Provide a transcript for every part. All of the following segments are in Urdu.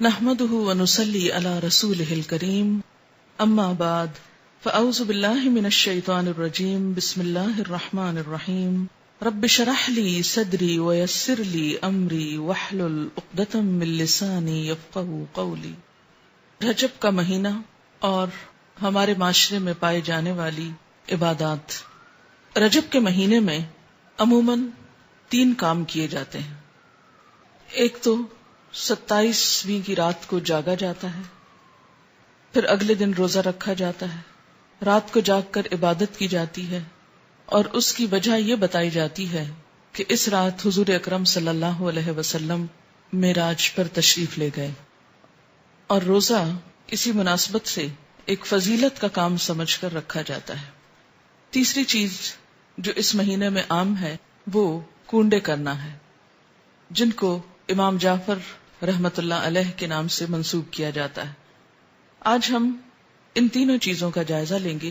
نحمده ونصلي على رسوله الكريم اما بعد فاعوذ بالله من الشيطان الرجيم بسم الله الرحمن الرحيم رب اشرح لي صدري ويسر لي امري واحلل عقدة من لساني يفقهوا قولي۔ رجب کا مہینہ اور ہمارے معاشرے میں پائے جانے والی عبادات۔ رجب کے مہینے میں عموماً 3 کام کیے جاتے ہیں۔ ایک تو 27ویں کی رات کو جاگا جاتا ہے، پھر اگلے دن روزہ رکھا جاتا ہے، رات کو جاگ کر عبادت کی جاتی ہے، اور اس کی وجہ یہ بتائی جاتی ہے کہ اس رات حضور اکرم صلی اللہ علیہ وسلم معراج پر تشریف لے گئے، اور روزہ اسی مناسبت سے ایک فضیلت کا کام سمجھ کر رکھا جاتا ہے۔ تیسری چیز جو اس مہینے میں عام ہے وہ کونڈے کرنا ہے، جن کو امام جعفر رحمت اللہ علیہ کے نام سے منسوب کیا جاتا ہے۔ آج ہم ان تینوں چیزوں کا جائزہ لیں گے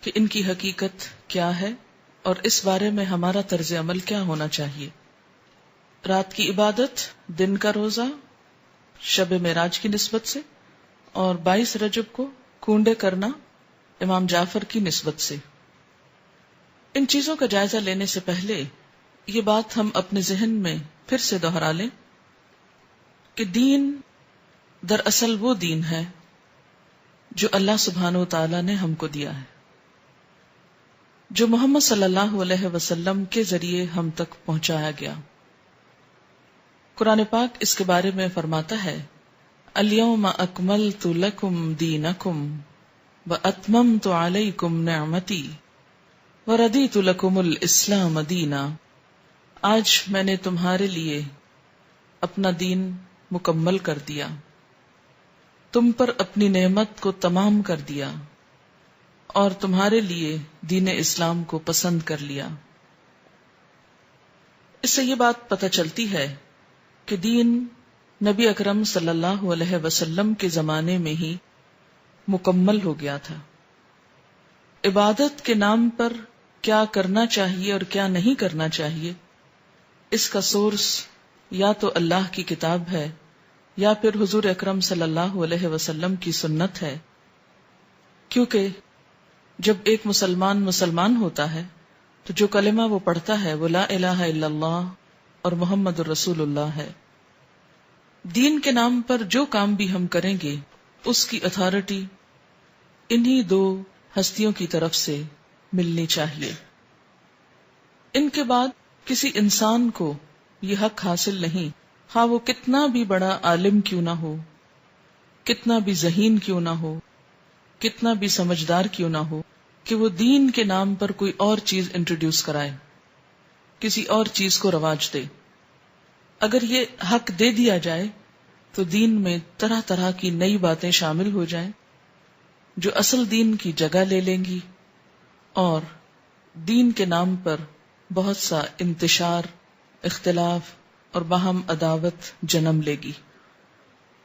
کہ ان کی حقیقت کیا ہے اور اس بارے میں ہمارا طرز عمل کیا ہونا چاہیے۔ رات کی عبادت، دن کا روزہ شب معراج کی نسبت سے، اور 22 رجب کو کونڈے کرنا امام جعفر کی نسبت سے۔ ان چیزوں کا جائزہ لینے سے پہلے یہ بات ہم اپنے ذہن میں پھر سے دوہرا لیں کہ دین دراصل وہ دین ہے جو اللہ سبحانہ و تعالی نے ہم کو دیا ہے، جو محمد صلی اللہ علیہ وسلم کے ذریعے ہم تک پہنچایا گیا۔ قرآن پاک اس کے بارے میں فرماتا ہے، الیوم اکملت لکم دینکم واتممت علیکم نعمتی وردیت لکم الاسلام دینا۔ آج میں نے تمہارے لیے اپنا دین مکمل کر دیا، تم پر اپنی نعمت کو تمام کر دیا، اور تمہارے لیے دین اسلام کو پسند کر لیا۔ اس سے یہ بات پتہ چلتی ہے کہ دین نبی اکرم صلی اللہ علیہ وسلم کے زمانے میں ہی مکمل ہو گیا تھا۔ عبادت کے نام پر کیا کرنا چاہیے اور کیا نہیں کرنا چاہیے، اس کا سورس یا تو اللہ کی کتاب ہے یا پھر حضور اکرم صلی اللہ علیہ وسلم کی سنت ہے، کیونکہ جب ایک مسلمان ہوتا ہے تو جو کلمہ وہ پڑھتا ہے وہ لا الہ الا اللہ اور محمد الرسول اللہ ہے۔ دین کے نام پر جو کام بھی ہم کریں گے اس کی اتھارٹی انہی 2 ہستیوں کی طرف سے ملنی چاہیے۔ ان کے بعد کسی انسان کو یہ حق حاصل نہیں، خواہ وہ کتنا بھی بڑا عالم کیوں نہ ہو، کتنا بھی ذہین کیوں نہ ہو، کتنا بھی سمجھدار کیوں نہ ہو، کہ وہ دین کے نام پر کوئی اور چیز انٹروڈیوس کرائے، کسی اور چیز کو رواج دے۔ اگر یہ حق دے دیا جائے تو دین میں طرح طرح کی نئی باتیں شامل ہو جائیں جو اصل دین کی جگہ لے لیں گی، اور دین کے نام پر بہت سا انتشار، اختلاف اور باہم عداوت جنم لے گی۔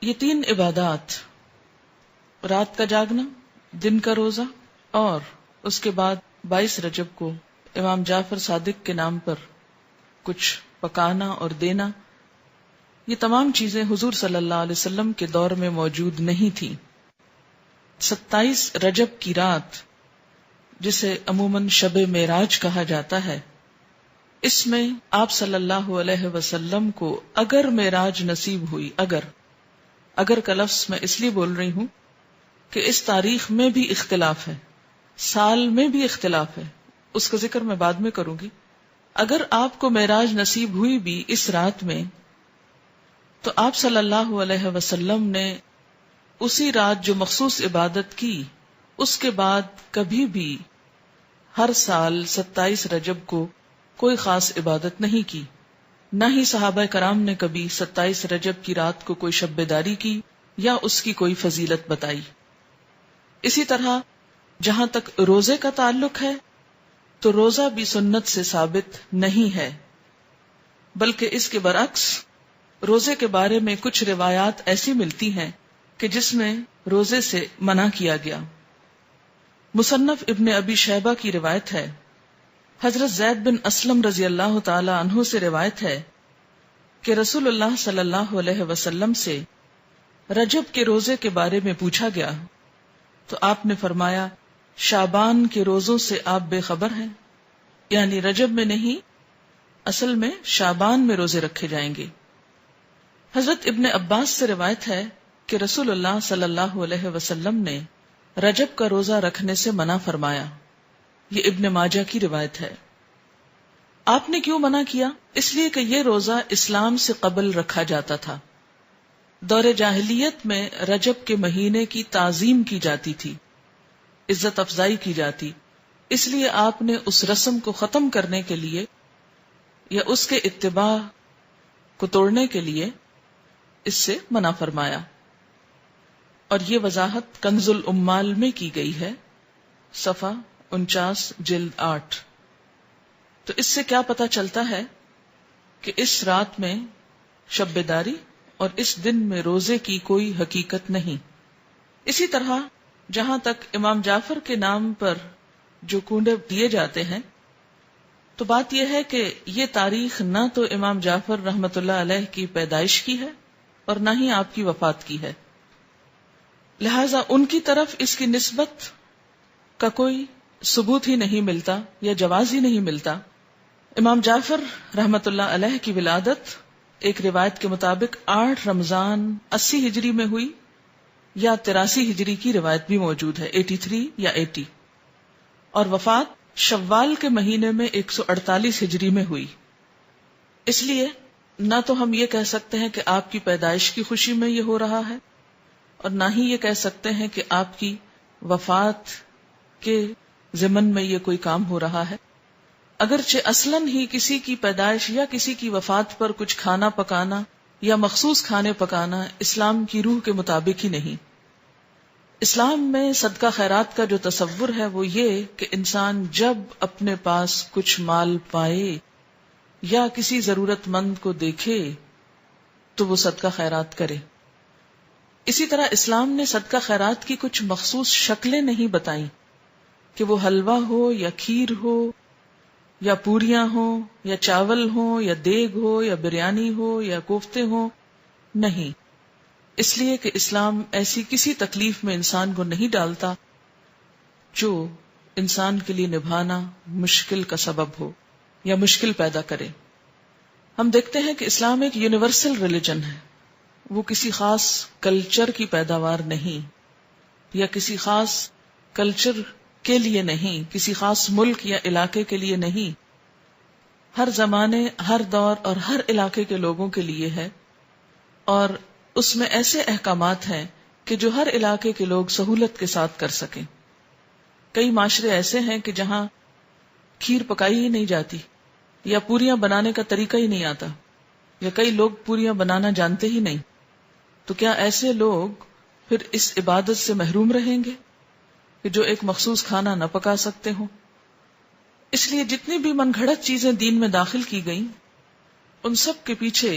یہ 3 عبادات، رات کا جاگنا، دن کا روزہ، اور اس کے بعد 22 رجب کو امام جعفر صادق کے نام پر کچھ پکانا اور دینا، یہ تمام چیزیں حضور صلی اللہ علیہ وسلم کے دور میں موجود نہیں تھیں۔ 27 رجب کی رات، جسے عموماً شب معراج کہا جاتا ہے، اس میں آپ صلی اللہ علیہ وسلم کو اگر معراج نصیب ہوئی، اگر کا لفظ میں اس لیے بول رہی ہوں کہ اس تاریخ میں بھی اختلاف ہے، سال میں بھی اختلاف ہے، اس کا ذکر میں بعد میں کروں گی۔ اگر آپ کو معراج نصیب ہوئی بھی اس رات میں، تو آپ صلی اللہ علیہ وسلم نے اسی رات جو مخصوص عبادت کی، اس کے بعد کبھی بھی ہر سال 27 رجب کو کوئی خاص عبادت نہیں کی، نہ ہی صحابہ کرام نے کبھی 27 رجب کی رات کو کوئی شب بیداری کی یا اس کی کوئی فضیلت بتائی۔ اسی طرح جہاں تک روزے کا تعلق ہے تو روزہ بھی سنت سے ثابت نہیں ہے، بلکہ اس کے برعکس روزے کے بارے میں کچھ روایات ایسی ملتی ہیں کہ جس میں روزے سے منع کیا گیا۔ مصنف ابن ابی شیبہ کی روایت ہے، حضرت زید بن اسلم رضی اللہ تعالی عنہ سے روایت ہے کہ رسول اللہ صلی اللہ علیہ وسلم سے رجب کے روزے کے بارے میں پوچھا گیا تو آپ نے فرمایا شعبان کے روزوں سے آپ بے خبر ہیں، یعنی رجب میں نہیں، اصل میں شعبان میں روزے رکھے جائیں گے۔ حضرت ابن عباس سے روایت ہے کہ رسول اللہ صلی اللہ علیہ وسلم نے رجب کا روزہ رکھنے سے منع فرمایا۔ یہ ابن ماجہ کی روایت ہے۔ آپ نے کیوں منع کیا؟ اس لیے کہ یہ روزہ اسلام سے قبل رکھا جاتا تھا۔ دور جاہلیت میں رجب کے مہینے کی تعظیم کی جاتی تھی، عزت افزائی کی جاتی، اس لیے آپ نے اس رسم کو ختم کرنے کے لیے یا اس کے اتباع کو توڑنے کے لیے اس سے منع فرمایا۔ اور یہ وضاحت کنز الامال میں کی گئی ہے، صفحہ 49 جلد 8۔ تو اس سے کیا پتہ چلتا ہے کہ اس رات میں شب بیداری اور اس دن میں روزے کی کوئی حقیقت نہیں۔ اسی طرح جہاں تک امام جعفر کے نام پر جو کنڈے دیے جاتے ہیں، تو بات یہ ہے کہ یہ تاریخ نہ تو امام جعفر رحمت اللہ علیہ کی پیدائش کی ہے اور نہ ہی آپ کی وفات کی ہے، لہذا ان کی طرف اس کی نسبت کا کوئی ثبوت ہی نہیں ملتا یا جواز ہی نہیں ملتا۔ امام جعفر رحمت اللہ علیہ کی ولادت ایک روایت کے مطابق 8 رمضان 80 ہجری میں ہوئی، یا 83 ہجری کی روایت بھی موجود ہے، 83 یا 80، اور وفات شوال کے مہینے میں 148 ہجری میں ہوئی۔ اس لیے نہ تو ہم یہ کہہ سکتے ہیں کہ آپ کی پیدائش کی خوشی میں یہ ہو رہا ہے، اور نہ ہی یہ کہہ سکتے ہیں کہ آپ کی وفات کے ضمن میں یہ کوئی کام ہو رہا ہے، اگرچہ اصلاً ہی کسی کی پیدائش یا کسی کی وفات پر کچھ کھانا پکانا یا مخصوص کھانے پکانا اسلام کی روح کے مطابق ہی نہیں۔ اسلام میں صدقہ خیرات کا جو تصور ہے وہ یہ کہ انسان جب اپنے پاس کچھ مال پائے یا کسی ضرورت مند کو دیکھے تو وہ صدقہ خیرات کرے۔ اسی طرح اسلام نے صدقہ خیرات کی کچھ مخصوص شکلیں نہیں بتائیں کہ وہ حلوہ ہو یا کھیر ہو یا پوریاں ہوں یا چاول ہوں یا دیگ ہو یا بریانی ہو یا کوفتے ہوں، نہیں، اس لیے کہ اسلام ایسی کسی تکلیف میں انسان کو نہیں ڈالتا جو انسان کے لیے نبھانا مشکل کا سبب ہو یا مشکل پیدا کرے۔ ہم دیکھتے ہیں کہ اسلام ایک یونیورسل ریلیجن ہے، وہ کسی خاص کلچر کی پیداوار نہیں، یا کسی خاص کلچر کے لیے نہیں، کسی خاص ملک یا علاقے کے لیے نہیں، ہر زمانے، ہر دور اور ہر علاقے کے لوگوں کے لیے ہے، اور اس میں ایسے احکامات ہیں کہ جو ہر علاقے کے لوگ سہولت کے ساتھ کر سکیں۔ کئی معاشرے ایسے ہیں کہ جہاں کھیر پکائی ہی نہیں جاتی یا پوریاں بنانے کا طریقہ ہی نہیں آتا، یا کئی لوگ پوریاں بنانا جانتے ہی نہیں، تو کیا ایسے لوگ پھر اس عبادت سے محروم رہیں گے کہ جو ایک مخصوص کھانا نہ پکا سکتے ہوں؟ اس لیے جتنی بھی من گھڑت چیزیں دین میں داخل کی گئیں، ان سب کے پیچھے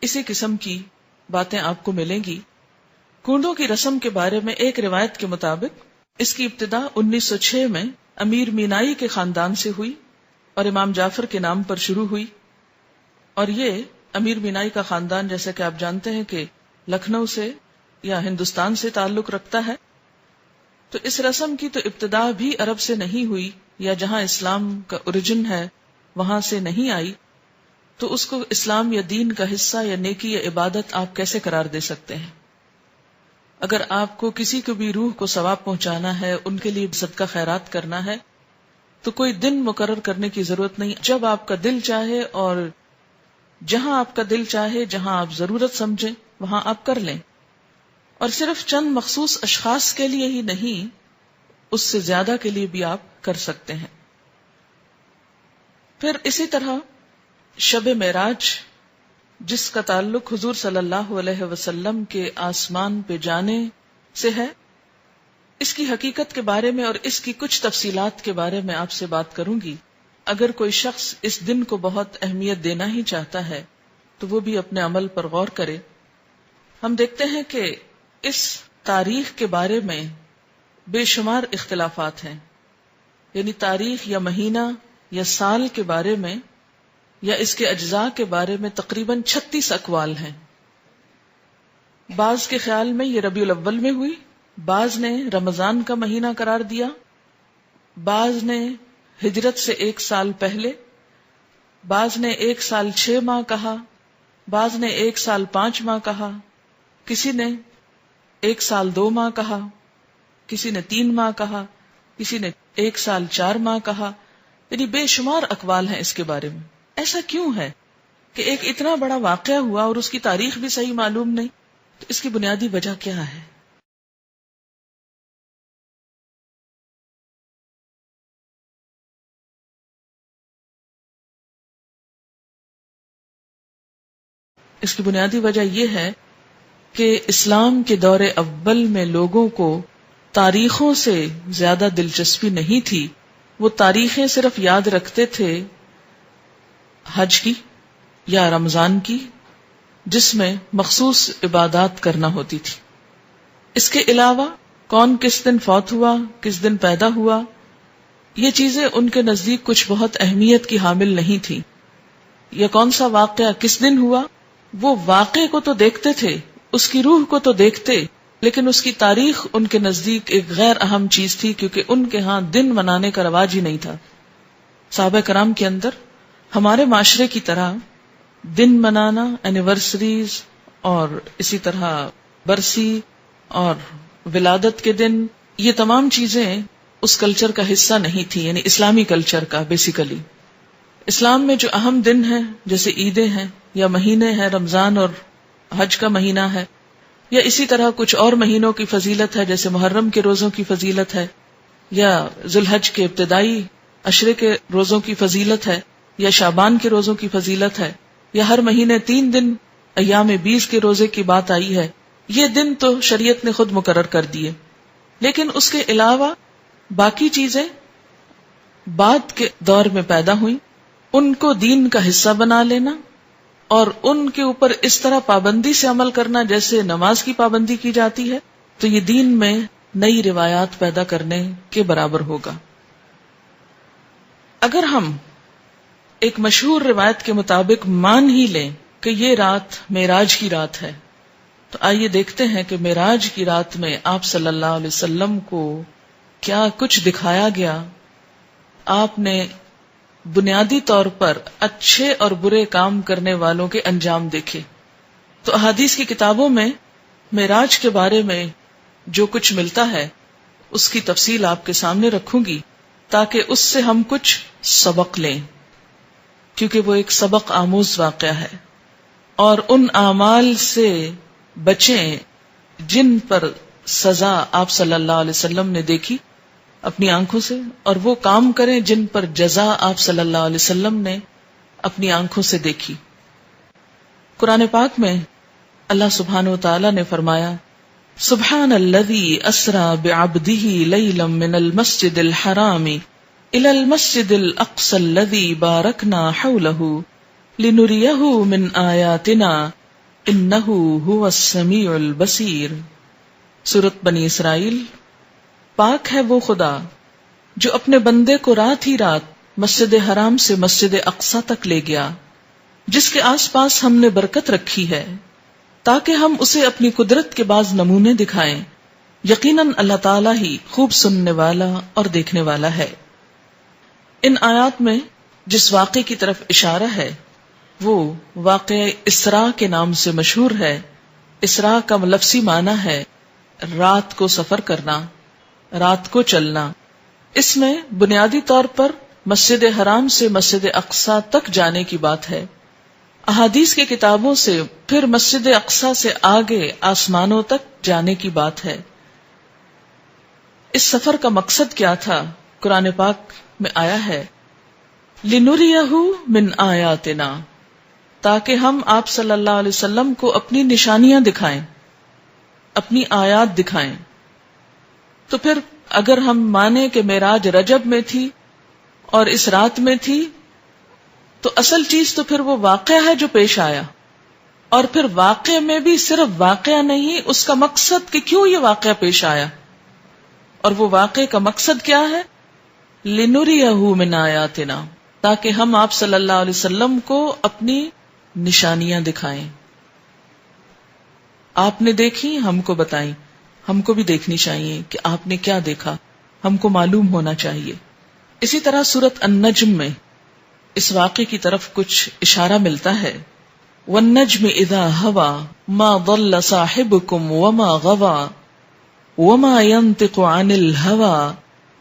اسی قسم کی باتیں آپ کو ملیں گی۔ کنڈوں کی رسم کے بارے میں ایک روایت کے مطابق اس کی ابتدا 1906 میں امیر مینائی کے خاندان سے ہوئی اور امام جعفر کے نام پر شروع ہوئی، اور یہ امیر مینائی کا خاندان جیسا کہ آپ جانتے ہیں کہ لکھنؤ سے یا ہندوستان سے تعلق رکھتا ہے، تو اس رسم کی تو ابتدا بھی عرب سے نہیں ہوئی، یا جہاں اسلام کا اوریجن ہے وہاں سے نہیں آئی، تو اس کو اسلام یا دین کا حصہ یا نیکی یا عبادت آپ کیسے قرار دے سکتے ہیں؟ اگر آپ کو کسی کو بھی روح کو ثواب پہنچانا ہے، ان کے لیے صدقہ خیرات کرنا ہے، تو کوئی دن مقرر کرنے کی ضرورت نہیں، جب آپ کا دل چاہے اور جہاں آپ کا دل چاہے، جہاں آپ ضرورت سمجھیں وہاں آپ کر لیں، اور صرف چند مخصوص اشخاص کے لیے ہی نہیں، اس سے زیادہ کے لیے بھی آپ کر سکتے ہیں۔ پھر اسی طرح شب معراج، جس کا تعلق حضور صلی اللہ علیہ وسلم کے آسمان پہ جانے سے ہے، اس کی حقیقت کے بارے میں اور اس کی کچھ تفصیلات کے بارے میں آپ سے بات کروں گی۔ اگر کوئی شخص اس دن کو بہت اہمیت دینا ہی چاہتا ہے تو وہ بھی اپنے عمل پر غور کرے۔ ہم دیکھتے ہیں کہ اس تاریخ کے بارے میں بے شمار اختلافات ہیں، یعنی تاریخ یا مہینہ یا سال کے بارے میں یا اس کے اجزاء کے بارے میں تقریباً 36 اقوال ہیں۔ بعض کے خیال میں یہ ربیع الاول میں ہوئی، بعض نے رمضان کا مہینہ قرار دیا، بعض نے ہجرت سے 1 سال پہلے، بعض نے 1 سال 6 ماہ کہا، بعض نے 1 سال 5 ماہ کہا، کسی نے 1 سال 2 ماہ کہا، کسی نے 3 ماہ کہا، کسی نے 1 سال 4 ماہ کہا. یعنی بے شمار اقوال ہیں اس کے بارے میں. ایسا کیوں ہے کہ ایک اتنا بڑا واقعہ ہوا اور اس کی تاریخ بھی صحیح معلوم نہیں؟ تو اس کی بنیادی وجہ کیا ہے؟ اس کی بنیادی وجہ یہ ہے کہ اسلام کے دور اول میں لوگوں کو تاریخوں سے زیادہ دلچسپی نہیں تھی. وہ تاریخیں صرف یاد رکھتے تھے حج کی یا رمضان کی، جس میں مخصوص عبادات کرنا ہوتی تھی. اس کے علاوہ کون کس دن فوت ہوا، کس دن پیدا ہوا، یہ چیزیں ان کے نزدیک کچھ بہت اہمیت کی حامل نہیں تھی. یا کون سا واقعہ کس دن ہوا، وہ واقعے کو تو دیکھتے تھے، اس کی روح کو تو دیکھتے، لیکن اس کی تاریخ ان کے نزدیک ایک غیر اہم چیز تھی، کیونکہ ان کے ہاں دن منانے کا رواج ہی نہیں تھا. صحابہ کرام کے اندر ہمارے معاشرے کی طرح دن منانا، اینیورسریز اور اسی طرح برسی اور ولادت کے دن، یہ تمام چیزیں اس کلچر کا حصہ نہیں تھی، یعنی اسلامی کلچر کا. بیسیکلی اسلام میں جو اہم دن ہیں جیسے عیدیں ہیں یا مہینے ہیں، رمضان اور حج کا مہینہ ہے، یا اسی طرح کچھ اور مہینوں کی فضیلت ہے جیسے محرم کے روزوں کی فضیلت ہے، یا ذوالحج کے ابتدائی عشرے کے روزوں کی فضیلت ہے، یا شعبان کے روزوں کی فضیلت ہے، یا ہر مہینے 3 دن ایام 20 کے روزے کی بات آئی ہے. یہ دن تو شریعت نے خود مقرر کر دیے، لیکن اس کے علاوہ باقی چیزیں بعد کے دور میں پیدا ہوئیں. ان کو دین کا حصہ بنا لینا اور ان کے اوپر اس طرح پابندی سے عمل کرنا جیسے نماز کی پابندی کی جاتی ہے، تو یہ دین میں نئی روایات پیدا کرنے کے برابر ہوگا. اگر ہم ایک مشہور روایت کے مطابق مان ہی لیں کہ یہ رات معراج کی رات ہے، تو آئیے دیکھتے ہیں کہ معراج کی رات میں آپ صلی اللہ علیہ وسلم کو کیا کچھ دکھایا گیا. آپ نے بنیادی طور پر اچھے اور برے کام کرنے والوں کے انجام دیکھے. تو احادیث کی کتابوں میں معراج کے بارے میں جو کچھ ملتا ہے اس کی تفصیل آپ کے سامنے رکھوں گی تاکہ اس سے ہم کچھ سبق لیں، کیونکہ وہ ایک سبق آموز واقعہ ہے. اور ان اعمال سے بچیں جن پر سزا آپ صلی اللہ علیہ وسلم نے دیکھی اپنی آنکھوں سے، اور وہ کام کریں جن پر جزا آپ صلی اللہ علیہ وسلم نے اپنی آنکھوں سے دیکھی. قرآن پاک میں اللہ سبحانہ وتعالی نے فرمایا، سبحان الذی اسری بعبدہ لیلا من المسجد الحرام الی المسجد الاقصی الذی بارکنا حولہ لنریہ من آیاتنا انہ هو السمیع البصیر. سورۃ بنی اسرائیل. پاک ہے وہ خدا جو اپنے بندے کو رات ہی رات مسجد حرام سے مسجد اقصی تک لے گیا، جس کے آس پاس ہم نے برکت رکھی ہے تاکہ ہم اسے اپنی قدرت کے بعض نمونے دکھائیں. یقیناً اللہ تعالیٰ ہی خوب سننے والا اور دیکھنے والا ہے. ان آیات میں جس واقعے کی طرف اشارہ ہے وہ واقعہ اسراء کے نام سے مشہور ہے. اسراء کا لفظی معنی ہے رات کو سفر کرنا، رات کو چلنا. اس میں بنیادی طور پر مسجد حرام سے مسجد اقصی تک جانے کی بات ہے. احادیث کی کتابوں سے پھر مسجد اقصی سے آگے آسمانوں تک جانے کی بات ہے. اس سفر کا مقصد کیا تھا؟ قرآن پاک میں آیا ہے لِنُرِيَهُ مِنْ آیاتنا، تاکہ ہم آپ صلی اللہ علیہ وسلم کو اپنی نشانیاں دکھائیں، اپنی آیات دکھائیں. تو پھر اگر ہم مانیں کہ معراج رجب میں تھی اور اس رات میں تھی، تو اصل چیز تو پھر وہ واقعہ ہے جو پیش آیا. اور پھر واقعے میں بھی صرف واقعہ نہیں، اس کا مقصد کہ کیوں یہ واقعہ پیش آیا. اور وہ واقعے کا مقصد کیا ہے؟ لِنُرِيَهُ مِنْ آیاتنا، تاکہ ہم آپ صلی اللہ علیہ وسلم کو اپنی نشانیاں دکھائیں. آپ نے دیکھی ہم کو بتائیں، ہم کو بھی دیکھنی چاہیے کہ آپ نے کیا دیکھا، ہم کو معلوم ہونا چاہیے. اسی طرح سورۃ النجم میں اس واقعے کی طرف کچھ اشارہ ملتا ہے. وَالنَّجْمِ إِذَا هَوَى مَا ضَلَّ صَاحِبُكُمْ وَمَا غَوَى وَمَا يَنطِقُ عَنِ الْهَوَى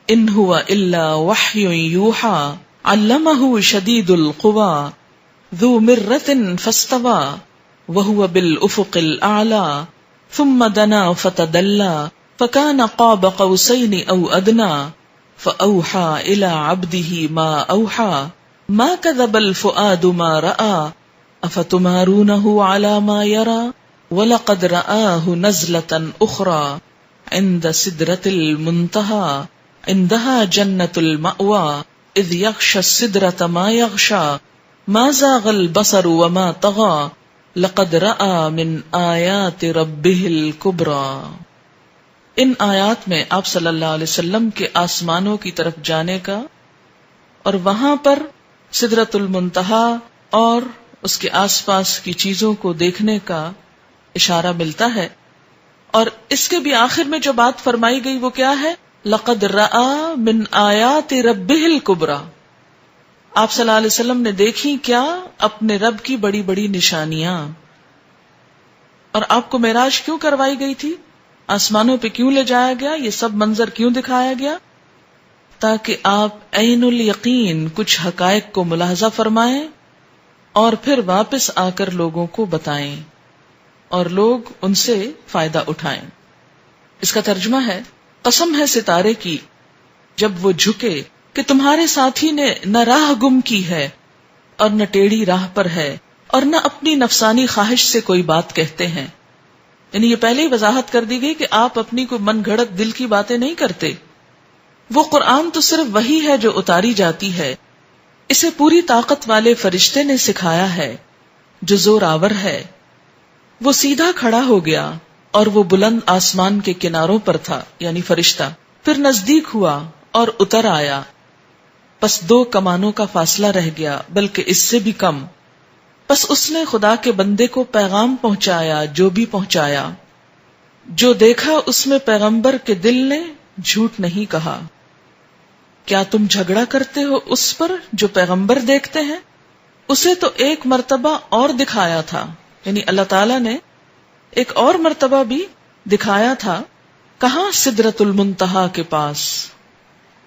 إِنْ هُوَ إِلَّا وَحْيٌ يُوحَى عَلَّمَهُ شَدِيدُ الْقُوَى ذُو مِرَّةٍ فَاسْتَوَى وَهُوَ بِالْأُفُقِ الْأَعْلَى ثُمَّ دَنَا فَتَدَلَّى فَكَانَ قَابَ قَوْسَيْنِ أَوْ أَدْنَى فَأَوْحَى إِلَى عَبْدِهِ مَا أَوْحَى مَا كَذَبَ الْفُؤَادُ مَا رَأَى أَفَتُمَارُونَهُ عَلَى مَا يَرَى وَلَقَدْ رَآهُ نَزْلَةً أُخْرَى عِندَ سِدْرَةِ الْمُنْتَهَى عِندَهَا جَنَّةُ الْمَأْوَى إِذْ يَغْشَى السِّدْرَةَ مَا يَغْشَى مَا زَاغَ الْبَصَرُ وَمَا طَغَى لَقَدْ رَآى مِنْ آيَاتِ رَبِّهِ الْكُبْرَى. ان آیات میں آپ صلی اللہ علیہ وسلم کے آسمانوں کی طرف جانے کا اور وہاں پر سدرۃ المنتہا اور اس کے آس پاس کی چیزوں کو دیکھنے کا اشارہ ملتا ہے. اور اس کے بھی آخر میں جو بات فرمائی گئی وہ کیا ہے؟ لقد رأى من آیات ربہ الکبریٰ. آپ صلی اللہ علیہ وسلم نے دیکھی کیا؟ اپنے رب کی بڑی بڑی نشانیاں. اور آپ کو معراج کیوں کروائی گئی تھی؟ آسمانوں پہ کیوں لے جایا گیا؟ یہ سب منظر کیوں دکھایا گیا؟ تاکہ آپ عین الیقین کچھ حقائق کو ملاحظہ فرمائیں اور پھر واپس آ کر لوگوں کو بتائیں اور لوگ ان سے فائدہ اٹھائیں. اس کا ترجمہ ہے، قسم ہے ستارے کی جب وہ جھکے کہ تمہارے ساتھی نے نہ راہ گم کی ہے اور نہ ٹیڑھی راہ پر ہے اور نہ اپنی نفسانی خواہش سے کوئی بات کہتے ہیں. یعنی یہ پہلے ہی وضاحت کر دی گئی کہ آپ اپنی کوئی من گھڑت دل کی باتیں نہیں کرتے. وہ قرآن تو صرف وہی ہے جو اتاری جاتی ہے، اسے پوری طاقت والے فرشتے نے سکھایا ہے جو زور آور ہے. وہ سیدھا کھڑا ہو گیا اور وہ بلند آسمان کے کناروں پر تھا، یعنی فرشتہ. پھر نزدیک ہوا اور اتر آیا، پس 2 کمانوں کا فاصلہ رہ گیا، بلکہ اس سے بھی کم. پس اس نے خدا کے بندے کو پیغام پہنچایا جو بھی پہنچایا. جو دیکھا اس میں پیغمبر کے دل نے جھوٹ نہیں کہا. کیا تم جھگڑا کرتے ہو اس پر جو پیغمبر دیکھتے ہیں؟ اسے تو ایک مرتبہ اور دکھایا تھا، یعنی اللہ تعالیٰ نے ایک اور مرتبہ بھی دکھایا تھا. کہاں؟ سدرۃ المنتہا کے پاس.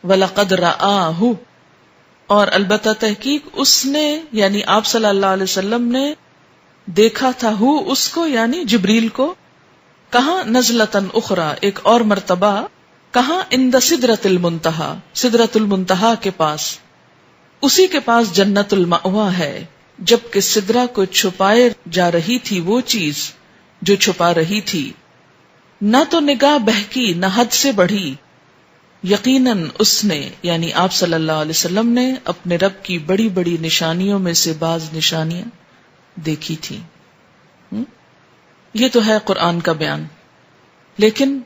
وَلَقَدْ رَآهُ، اور البتہ تحقیق اس نے یعنی آپ صلی اللہ علیہ وسلم نے دیکھا تھا اس کو یعنی جبریل کو. کہاں؟ نزلۃ اخری، ایک اور مرتبہ. کہاں؟ عند سدرۃ المنتہا، سدرۃ المنتہا کے پاس. اسی کے پاس جنت المأویٰ ہے. جبکہ سدرہ کو چھپائے جا رہی تھی وہ چیز جو چھپا رہی تھی، نہ تو نگاہ بہکی نہ حد سے بڑھی. یقیناً اس نے یعنی آپ صلی اللہ علیہ وسلم نے اپنے رب کی بڑی بڑی نشانیوں میں سے بعض نشانیاں دیکھی تھی. یہ تو ہے قرآن کا بیان، لیکن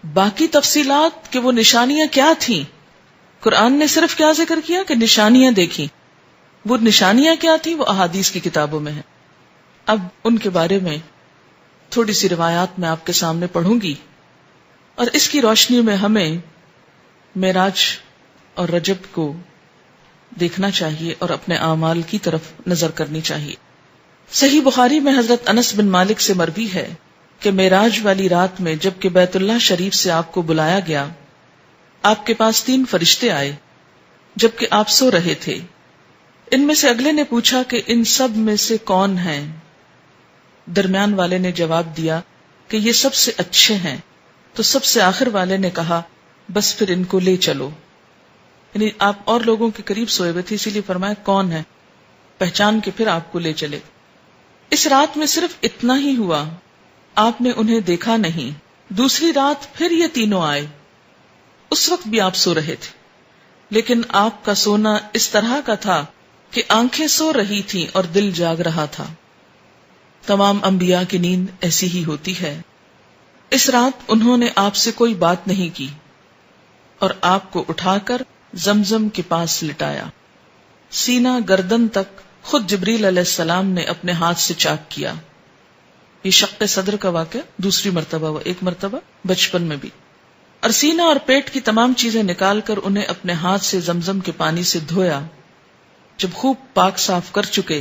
باقی تفصیلات کہ وہ نشانیاں کیا تھیں، قرآن نے صرف کیا ذکر کیا کہ نشانیاں دیکھی. وہ نشانیاں کیا تھیں وہ احادیث کی کتابوں میں ہیں. اب ان کے بارے میں تھوڑی سی روایات میں آپ کے سامنے پڑھوں گی، اور اس کی روشنی میں ہمیں معراج اور رجب کو دیکھنا چاہیے اور اپنے اعمال کی طرف نظر کرنی چاہیے. صحیح بخاری میں حضرت انس بن مالک سے مروی ہے کہ معراج والی رات میں جب کہ بیت اللہ شریف سے آپ کو بلایا گیا، آپ کے پاس 3 فرشتے آئے جبکہ آپ سو رہے تھے. ان میں سے اگلے نے پوچھا کہ ان سب میں سے کون ہیں؟ درمیان والے نے جواب دیا کہ یہ سب سے اچھے ہیں. تو سب سے آخر والے نے کہا بس پھر ان کو لے چلو. یعنی آپ اور لوگوں کے قریب سوئے ہوئے تھے، اسی لیے فرمایا کون ہے، پہچان کے پھر آپ کو لے چلے. اس رات میں صرف اتنا ہی ہوا، آپ نے انہیں دیکھا نہیں. دوسری رات پھر یہ تینوں آئے. اس وقت بھی آپ سو رہے تھے، لیکن آپ کا سونا اس طرح کا تھا کہ آنکھیں سو رہی تھیں اور دل جاگ رہا تھا. تمام انبیاء کی نیند ایسی ہی ہوتی ہے. اس رات انہوں نے آپ سے کوئی بات نہیں کی اور آپ کو اٹھا کر زمزم کے پاس لٹایا. سینہ گردن تک خود جبریل علیہ السلام نے اپنے ہاتھ سے چاک کیا. یہ شق صدر کا واقعہ دوسری مرتبہ ہوا، ایک مرتبہ بچپن میں بھی. اور سینہ اور پیٹ کی تمام چیزیں نکال کر انہیں اپنے ہاتھ سے زمزم کے پانی سے دھویا. جب خوب پاک صاف کر چکے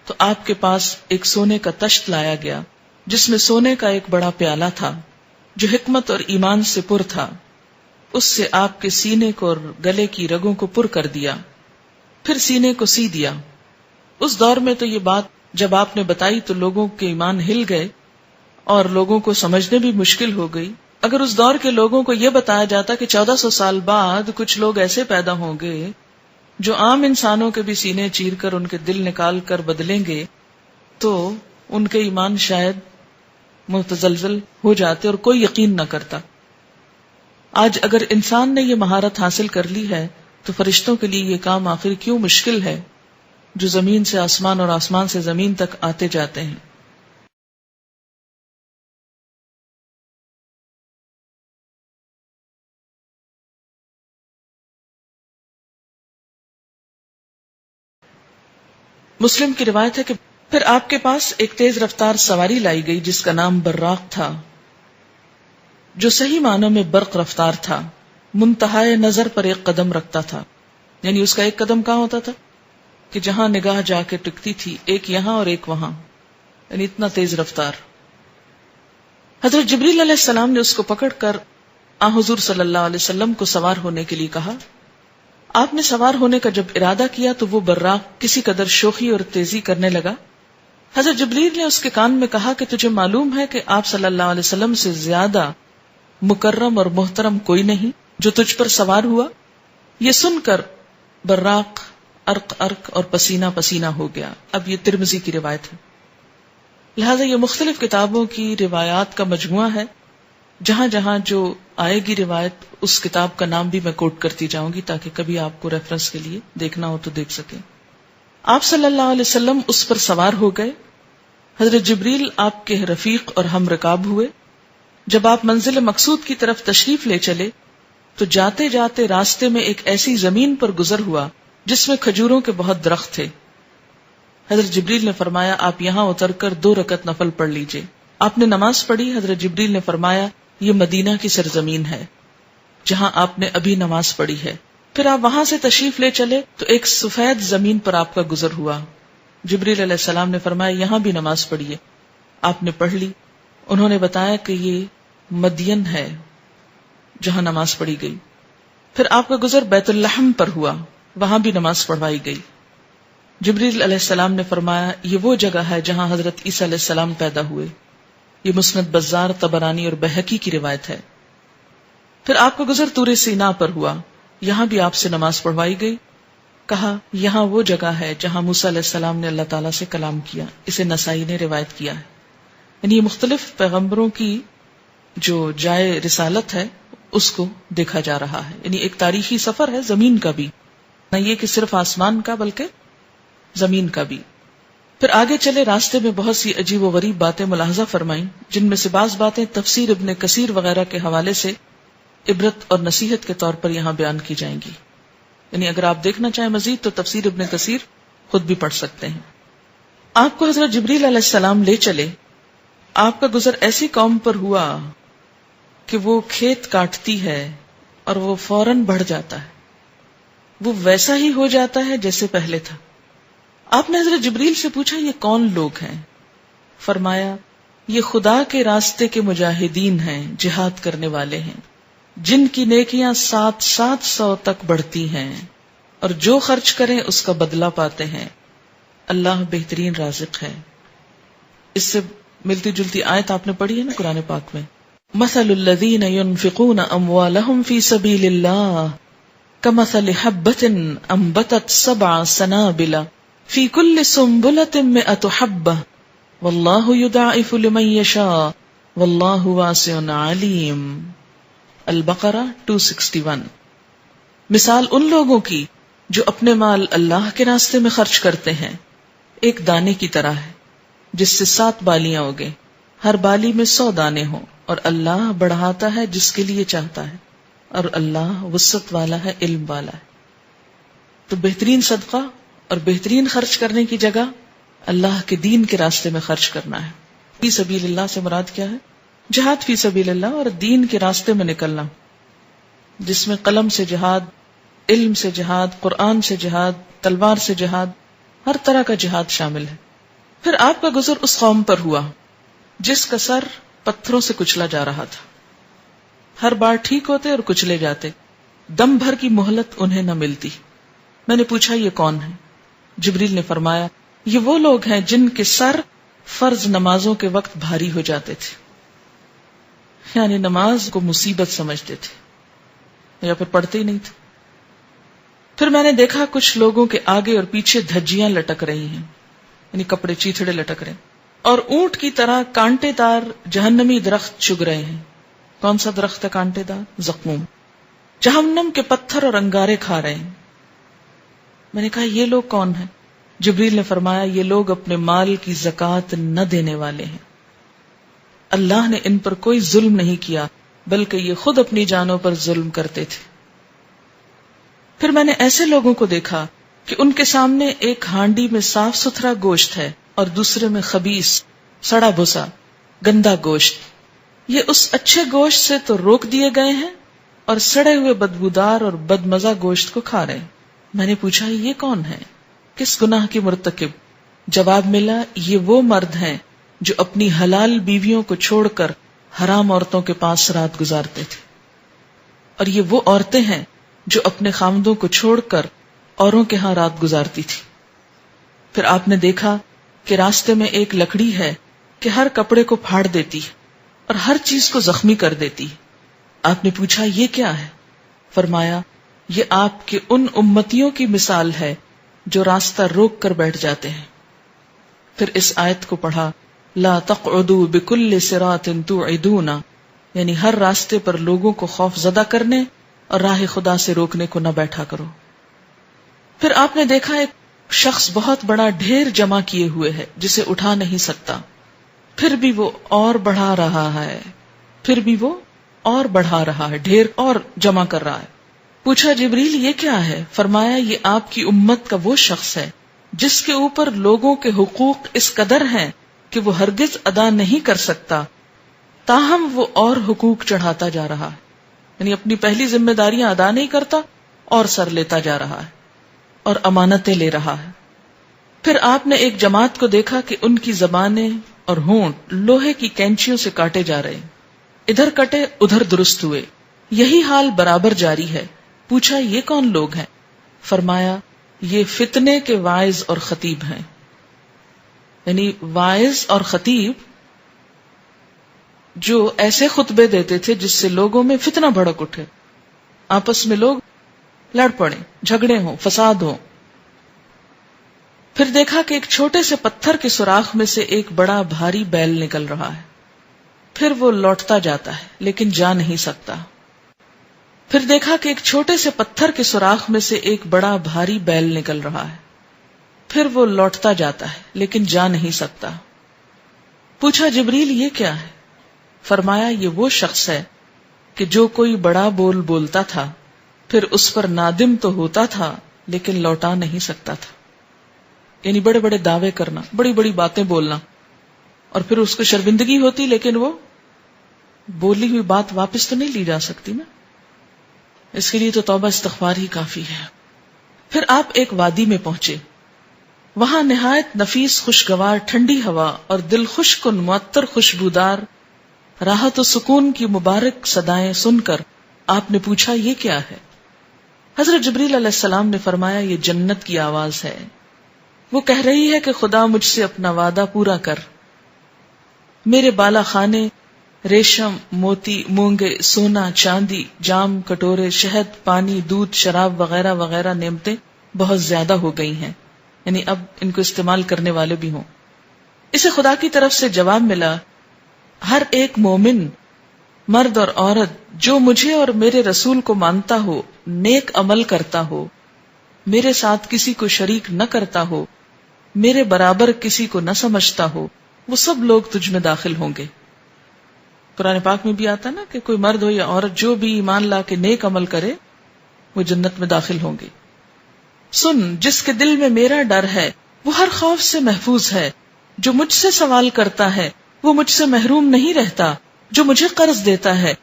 تو آپ کے پاس ایک سونے کا تشت لایا گیا جس میں سونے کا ایک بڑا پیالہ تھا جو حکمت اور ایمان سے پر تھا. اس سے آپ کے سینے کو اور گلے کی رگوں کو پر کر دیا، پھر سینے کو سی دیا. اس دور میں تو یہ بات جب آپ نے بتائی تو لوگوں کے ایمان ہل گئے اور لوگوں کو سمجھنے بھی مشکل ہو گئی. اگر اس دور کے لوگوں کو یہ بتایا جاتا کہ 1400 سال بعد کچھ لوگ ایسے پیدا ہوں گے جو عام انسانوں کے بھی سینے چیر کر ان کے دل نکال کر بدلیں گے، تو ان کے ایمان شاید متزلزل ہو جاتے اور کوئی یقین نہ کرتا. آج اگر انسان نے یہ مہارت حاصل کر لی ہے تو فرشتوں کے لیے یہ کام آخر کیوں مشکل ہے جو زمین سے آسمان اور آسمان سے زمین تک آتے جاتے ہیں. مسلم کی روایت ہے کہ پھر آپ کے پاس ایک تیز رفتار سواری لائی گئی جس کا نام براق تھا، جو صحیح معنوں میں برق رفتار تھا. منتہائے نظر پر ایک قدم رکھتا تھا، یعنی اس کا ایک قدم کہاں ہوتا تھا کہ جہاں نگاہ جا کے ٹکتی تھی، ایک یہاں اور ایک وہاں، یعنی اتنا تیز رفتار. حضرت جبریل علیہ السلام نے اس کو پکڑ کر حضور صلی اللہ علیہ وسلم کو سوار ہونے کے لیے کہا. آپ نے سوار ہونے کا جب ارادہ کیا تو وہ براق کسی قدر شوخی اور تیزی کرنے لگا. حضرت جبریل نے اس کے کان میں کہا کہ تجھے معلوم ہے کہ آپ صلی اللہ علیہ وسلم سے زیادہ مکرم اور محترم کوئی نہیں جو تجھ پر سوار ہوا. یہ سن کر براق ارق ارق اور پسینہ پسینہ ہو گیا. اب یہ ترمذی کی روایت ہے، لہذا یہ مختلف کتابوں کی روایات کا مجموعہ ہے. جہاں جہاں جو آئے گی روایت اس کتاب کا نام بھی میں کوٹ کرتی جاؤں گی تاکہ کبھی آپ کو ریفرنس کے لیے دیکھنا ہو تو دیکھ سکیں. آپ صلی اللہ علیہ وسلم اس پر سوار ہو گئے. حضرت جبریل آپ کے رفیق اور ہم رکاب ہوئے. جب آپ منزل مقصود کی طرف تشریف لے چلے تو جاتے جاتے راستے میں ایک ایسی زمین پر گزر ہوا جس میں کھجوروں کے بہت درخت تھے. حضرت جبریل نے فرمایا آپ یہاں اتر کر 2 رکعت نفل پڑھ لیجئے. آپ نے نماز پڑھی. حضرت جبریل نے فرمایا یہ مدینہ کی سرزمین ہے جہاں آپ نے ابھی نماز پڑھی ہے. پھر آپ وہاں سے تشریف لے چلے تو ایک سفید زمین پر آپ کا گزر ہوا. جبریل علیہ السلام نے فرمایا یہاں بھی نماز پڑھیے. آپ نے پڑھ لی. انہوں نے بتایا کہ یہ مدین ہے جہاں نماز پڑھی گئی. پھر آپ کا گزر بیت اللحم پر ہوا، وہاں بھی نماز پڑھوائی گئی. جبریل علیہ السلام نے فرمایا یہ وہ جگہ ہے جہاں حضرت عیسیٰ علیہ السلام پیدا ہوئے. یہ مسند بزار، طبرانی اور بہقی کی روایت ہے. پھر آپ کا گزر طور سینا پر ہوا، یہاں بھی آپ سے نماز پڑھوائی گئی. کہا یہاں وہ جگہ ہے جہاں موسیٰ علیہ السلام نے اللہ تعالیٰ سے کلام کیا. اسے نسائی نے روایت کیا ہے. یعنی یہ مختلف پیغمبروں کی جو جائے رسالت ہے اس کو دیکھا جا رہا ہے. یعنی ایک تاریخی سفر ہے زمین کا بھی، نہ یہ کہ صرف آسمان کا بلکہ زمین کا بھی. پھر آگے چلے. راستے میں بہت سی عجیب و غریب باتیں ملاحظہ فرمائیں جن میں سے بعض باتیں تفسیر ابن کثیر وغیرہ کے حوالے سے عبرت اور نصیحت کے طور پر یہاں بیان کی جائیں گی. یعنی اگر آپ دیکھنا چاہیں مزید تو تفسیر ابن کثیر خود بھی پڑھ سکتے ہیں. آپ کو حضرت جبریل علیہ السلام لے چلے. آپ کا گزر ایسی قوم پر ہوا کہ وہ کھیت کاٹتی ہے اور وہ فوراً بڑھ جاتا ہے، وہ ویسا ہی ہو جاتا ہے جیسے پہلے تھا. آپ نے حضرت جبریل سے پوچھا یہ کون لوگ ہیں؟ فرمایا یہ خدا کے راستے کے مجاہدین ہیں، جہاد کرنے والے ہیں جن کی نیکیاں 700 تک بڑھتی ہیں اور جو خرچ کریں اس کا بدلہ پاتے ہیں. اللہ بہترین رازق ہے. اس سے ملتی جلتی آیت آپ نے پڑھی ہے نا قرآن پاک میں، مثل الذین ينفقون اموالهم فی سبیل اللہ کمثل حبة انبتت 7 سنابل فی کل سنبلة 100 حبة واللہ یضاعف لمن یشاء واللہ واسع علیم. البقرہ 261. مثال ان لوگوں کی جو اپنے مال اللہ کے راستے میں خرچ کرتے ہیں ایک دانے کی طرح ہے جس سے 7 بالیاں اگیں، ہر بالی میں 100 دانے ہوں، اور اللہ بڑھاتا ہے جس کے لیے چاہتا ہے اور اللہ وسعت والا ہے، علم والا ہے. تو بہترین صدقہ اور بہترین خرچ کرنے کی جگہ اللہ کے دین کے راستے میں خرچ کرنا ہے. فی سبیل اللہ سے مراد کیا ہے؟ جہاد فی سبیل اللہ اور دین کے راستے میں نکلنا، جس میں قلم سے جہاد، علم سے جہاد، قرآن سے جہاد، تلوار سے جہاد، ہر طرح کا جہاد شامل ہے۔ پھر آپ کا گزر اس قوم پر ہوا جس کا سر پتھروں سے کچلا جا رہا تھا، ہر بار ٹھیک ہوتے اور کچلے جاتے، دم بھر کی مہلت انہیں نہ ملتی۔ میں نے پوچھا یہ کون ہے؟ جبریل نے فرمایا یہ وہ لوگ ہیں جن کے سر فرض نمازوں کے وقت بھاری ہو جاتے تھے، یعنی نماز کو مصیبت سمجھتے تھے یا پھر پڑھتے ہی نہیں تھے۔ پھر میں نے دیکھا کچھ لوگوں کے آگے اور پیچھے دھجیاں لٹک رہی ہیں، یعنی کپڑے چیتھڑے لٹک رہے ہیں، اور اونٹ کی طرح کانٹے دار جہنمی درخت چگ رہے ہیں۔ کون سا درخت ہے کانٹے دار؟ زقوم، جہنم کے پتھر اور انگارے کھا رہے ہیں۔ میں نے کہا یہ لوگ کون ہیں؟ جبریل نے فرمایا یہ لوگ اپنے مال کی زکوٰۃ نہ دینے والے ہیں، اللہ نے ان پر کوئی ظلم نہیں کیا بلکہ یہ خود اپنی جانوں پر ظلم کرتے تھے۔ پھر میں نے ایسے لوگوں کو دیکھا کہ ان کے سامنے ایک ہانڈی میں صاف ستھرا گوشت ہے اور دوسرے میں خبیث، سڑا بھسا، گندا گوشت۔ یہ اس اچھے گوشت سے تو روک دیے گئے ہیں اور سڑے ہوئے بدبودار اور بدمزہ گوشت کو کھا رہے ہیں۔ میں نے پوچھا یہ کون ہے؟ کس گناہ کی مرتکب؟ جواب ملا یہ وہ مرد ہیں جو اپنی حلال بیویوں کو چھوڑ کر حرام عورتوں کے پاس رات گزارتے تھے، اور یہ وہ عورتیں ہیں جو اپنے خامدوں کو چھوڑ کر اوروں کے ہاں رات گزارتی تھی۔ پھر آپ نے دیکھا کہ راستے میں ایک لکڑی ہے کہ ہر کپڑے کو پھاڑ دیتی اور ہر چیز کو زخمی کر دیتی۔ آپ نے پوچھا یہ کیا ہے؟ فرمایا یہ آپ کے ان امتیوں کی مثال ہے جو راستہ روک کر بیٹھ جاتے ہیں۔ پھر اس آیت کو پڑھا لا تقعدوا بكل صراط توعدون، یعنی ہر راستے پر لوگوں کو خوف زدہ کرنے اور راہ خدا سے روکنے کو نہ بیٹھا کرو۔ پھر آپ نے دیکھا ایک شخص بہت بڑا ڈھیر جمع کیے ہوئے ہے جسے اٹھا نہیں سکتا، پھر بھی وہ اور بڑھا رہا ہے، پھر بھی وہ اور بڑھا رہا ہے، ڈھیر اور جمع کر رہا ہے۔ پوچھا جبریل یہ کیا ہے؟ فرمایا یہ آپ کی امت کا وہ شخص ہے جس کے اوپر لوگوں کے حقوق اس قدر ہیں کہ وہ ہرگز ادا نہیں کر سکتا، تاہم وہ اور حقوق چڑھاتا جا رہا ہے، یعنی اپنی پہلی ذمہ داریاں ادا نہیں کرتا اور سر لیتا جا رہا ہے اور امانتیں لے رہا ہے۔ پھر آپ نے ایک جماعت کو دیکھا کہ ان کی زبانیں اور ہونٹ لوہے کی کینچیوں سے کاٹے جا رہے ہیں، ادھر کٹے ادھر درست ہوئے، یہی حال برابر جاری ہے۔ پوچھا یہ کون لوگ ہیں؟ فرمایا یہ فتنے کے واعظ اور خطیب ہیں، یعنی واعظ اور خطیب جو ایسے خطبے دیتے تھے جس سے لوگوں میں فتنہ بھڑک اٹھے، آپس میں لوگ لڑ پڑیں، جھگڑے ہوں، فساد ہوں۔ پھر دیکھا کہ ایک چھوٹے سے پتھر کے سوراخ میں سے ایک بڑا بھاری بیل نکل رہا ہے، پھر وہ لوٹتا جاتا ہے لیکن جا نہیں سکتا۔ پھر دیکھا کہ ایک چھوٹے سے پتھر کے سوراخ میں سے ایک بڑا بھاری بیل نکل رہا ہے، پھر وہ لوٹتا جاتا ہے لیکن جا نہیں سکتا۔ پوچھا جبریل یہ کیا ہے؟ فرمایا یہ وہ شخص ہے کہ جو کوئی بڑا بول بولتا تھا، پھر اس پر نادم تو ہوتا تھا لیکن لوٹا نہیں سکتا تھا، یعنی بڑے بڑے دعوے کرنا، بڑی بڑی باتیں بولنا، اور پھر اس کو شرمندگی ہوتی لیکن وہ بولی ہوئی بات واپس تو نہیں لی جا سکتی نا، اس کے لیے تو توبہ استغفار ہی کافی ہے۔ پھر آپ ایک وادی میں پہنچے، وہاں نہایت نفیس خوشگوار ٹھنڈی ہوا اور دل خوش کن معطر خوشبودار راحت و سکون کی مبارک صدائیں سن کر آپ نے پوچھا یہ کیا ہے؟ حضرت جبریل علیہ السلام نے فرمایا یہ جنت کی آواز ہے، وہ کہہ رہی ہے کہ خدا مجھ سے اپنا وعدہ پورا کر، میرے بالا خانے ریشم، موتی، مونگے، سونا، چاندی، جام، کٹورے، شہد، پانی، دودھ، شراب وغیرہ وغیرہ نعمتیں بہت زیادہ ہو گئی ہیں، یعنی اب ان کو استعمال کرنے والے بھی ہوں۔ اسے خدا کی طرف سے جواب ملا ہر ایک مومن مرد اور عورت جو مجھے اور میرے رسول کو مانتا ہو، نیک عمل کرتا ہو، میرے ساتھ کسی کو شریک نہ کرتا ہو، میرے برابر کسی کو نہ سمجھتا ہو، وہ سب لوگ تجھ میں داخل ہوں گے۔ قرآن پاک میں بھی آتا نا کہ کوئی مرد ہو یا عورت جو بھی ایمان لا کے نیک عمل کرے وہ جنت میں داخل ہوں گے۔ سن، جس کے دل میں میرا ڈر ہے وہ ہر خوف سے محفوظ ہے، جو مجھ سے سوال کرتا ہے وہ مجھ سے محروم نہیں رہتا. جو مجھے قرض دیتا ہے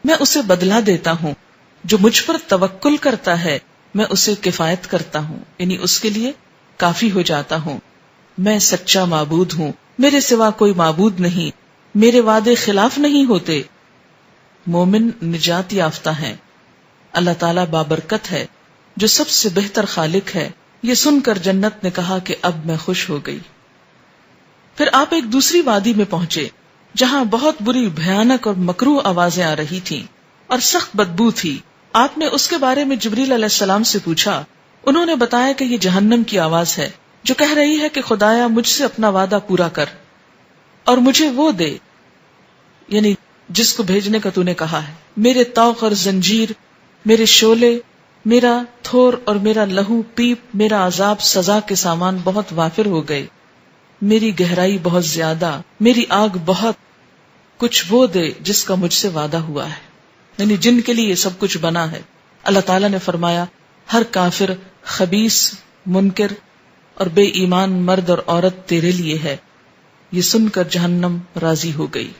میں اسے بدلہ دیتا ہوں. جو مجھ پر توکل کرتا ہے میں اسے کفایت کرتا ہوں، یعنی اس کے لیے کافی ہو جاتا ہوں. میں سچا معبود ہوں، میرے سوا کوئی معبود نہیں، میرے وعدے خلاف نہیں ہوتے. مومن نجات یافتہ ہیں. اللہ تعالیٰ بابرکت ہے جو سب سے بہتر خالق ہے. یہ سن کر جنت نے کہا کہ اب میں خوش ہو گئی. پھر آپ ایک دوسری وادی میں پہنچے جہاں بہت بری بھیانک اور مکروہ آوازیں آ رہی تھیں اور سخت بدبو تھی. آپ نے اس کے بارے میں جبریل علیہ السلام سے پوچھا. انہوں نے بتایا کہ یہ جہنم کی آواز ہے جو کہہ رہی ہے کہ خدایا مجھ سے اپنا وعدہ پورا کر اور مجھے وہ دے، یعنی جس کو بھیجنے کا تو نے کہا ہے. میرے طوق اور زنجیر، میرے شعلے، میرا تھور اور میرا لہو پیپ، میرا عذاب سزا کے سامان بہت وافر ہو گئے. میری گہرائی بہت زیادہ، میری آگ بہت. کچھ وہ دے جس کا مجھ سے وعدہ ہوا ہے، یعنی جن کے لیے یہ سب کچھ بنا ہے. اللہ تعالیٰ نے فرمایا ہر کافر، خبیث، منکر اور بے ایمان مرد اور عورت تیرے لیے ہے. یہ سن کر جہنم راضی ہو گئی.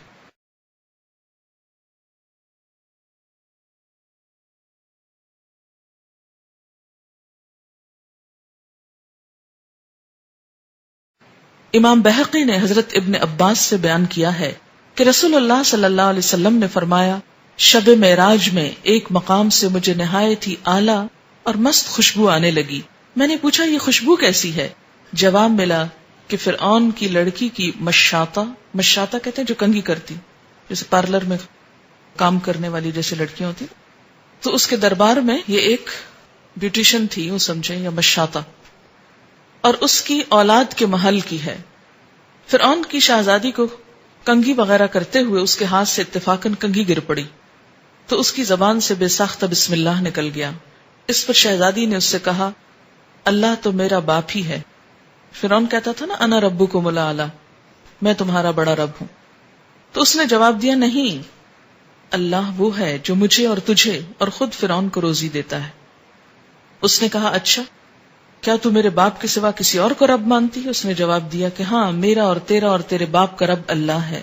امام بہقی نے حضرت ابن عباس سے بیان کیا ہے کہ رسول اللہ صلی اللہ علیہ وسلم نے فرمایا شب معراج میں ایک مقام سے مجھے نہایت ہی اعلیٰ اور مست خوشبو آنے لگی. میں نے پوچھا یہ خوشبو کیسی ہے؟ جواب ملا کہ فرعون کی لڑکی کی مشاطہ کہتے ہیں جو کنگھی کرتی، جیسے پارلر میں کام کرنے والی جیسے لڑکیاں ہوتی، تو اس کے دربار میں یہ ایک بیوٹیشن تھی، یوں سمجھیں، یا مشاطہ، اور اس کی اولاد کے محل کی ہے. فرعون کی شہزادی کو کنگھی وغیرہ کرتے ہوئے اس کے ہاتھ سے اتفاقاً کنگھی گر پڑی تو اس کی زبان سے بے ساختہ بسم اللہ نکل گیا. اس پر شہزادی نے اس سے کہا اللہ تو میرا باپ ہی ہے. فرعون کہتا تھا نا انا ربکم الاعلی، میں تمہارا بڑا رب ہوں. تو اس نے جواب دیا نہیں، اللہ وہ ہے جو مجھے اور تجھے اور خود فرعون کو روزی دیتا ہے. اس نے کہا اچھا کیا تو میرے باپ کے سوا کسی اور کو رب مانتی ہے؟ اس نے جواب دیا کہ ہاں، میرا اور تیرا اور تیرے باپ کا رب اللہ ہے.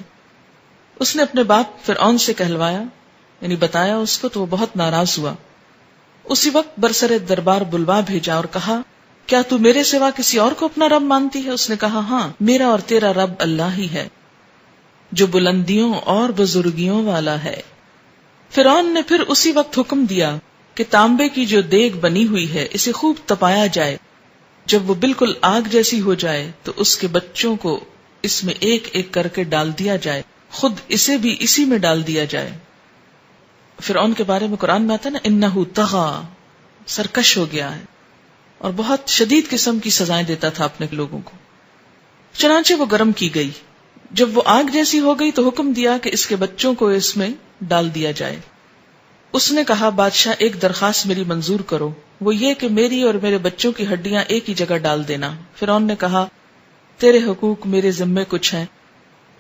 اس نے اپنے باپ فرعون سے کہلوایا، یعنی بتایا اس کو، تو وہ بہت ناراض ہوا. اسی وقت برسر دربار بلوا بھیجا اور کہا کیا تو میرے سوا کسی اور کو اپنا رب مانتی ہے؟ اس نے کہا ہاں، میرا اور تیرا رب اللہ ہی ہے جو بلندیوں اور بزرگیوں والا ہے. فرعون نے پھر اسی وقت حکم دیا کہ تانبے کی جو دیگ بنی ہوئی ہے اسے خوب تپایا جائے. جب وہ بالکل آگ جیسی ہو جائے تو اس کے بچوں کو اس میں ایک ایک کر کے ڈال دیا جائے، خود اسے بھی اسی میں ڈال دیا جائے. فرعون کے بارے میں قرآن میں آتا ہے نا انہو طغا، سرکش ہو گیا ہے اور بہت شدید قسم کی سزائیں دیتا تھا اپنے لوگوں کو. چنانچہ وہ گرم کی گئی. جب وہ آگ جیسی ہو گئی تو حکم دیا کہ اس کے بچوں کو اس میں ڈال دیا جائے. اس نے کہا بادشاہ ایک درخواست میری منظور کرو، وہ یہ کہ میری اور میرے بچوں کی ہڈیاں ایک ہی جگہ ڈال دینا. فرعون نے کہا تیرے حقوق میرے ذمے کچھ ہیں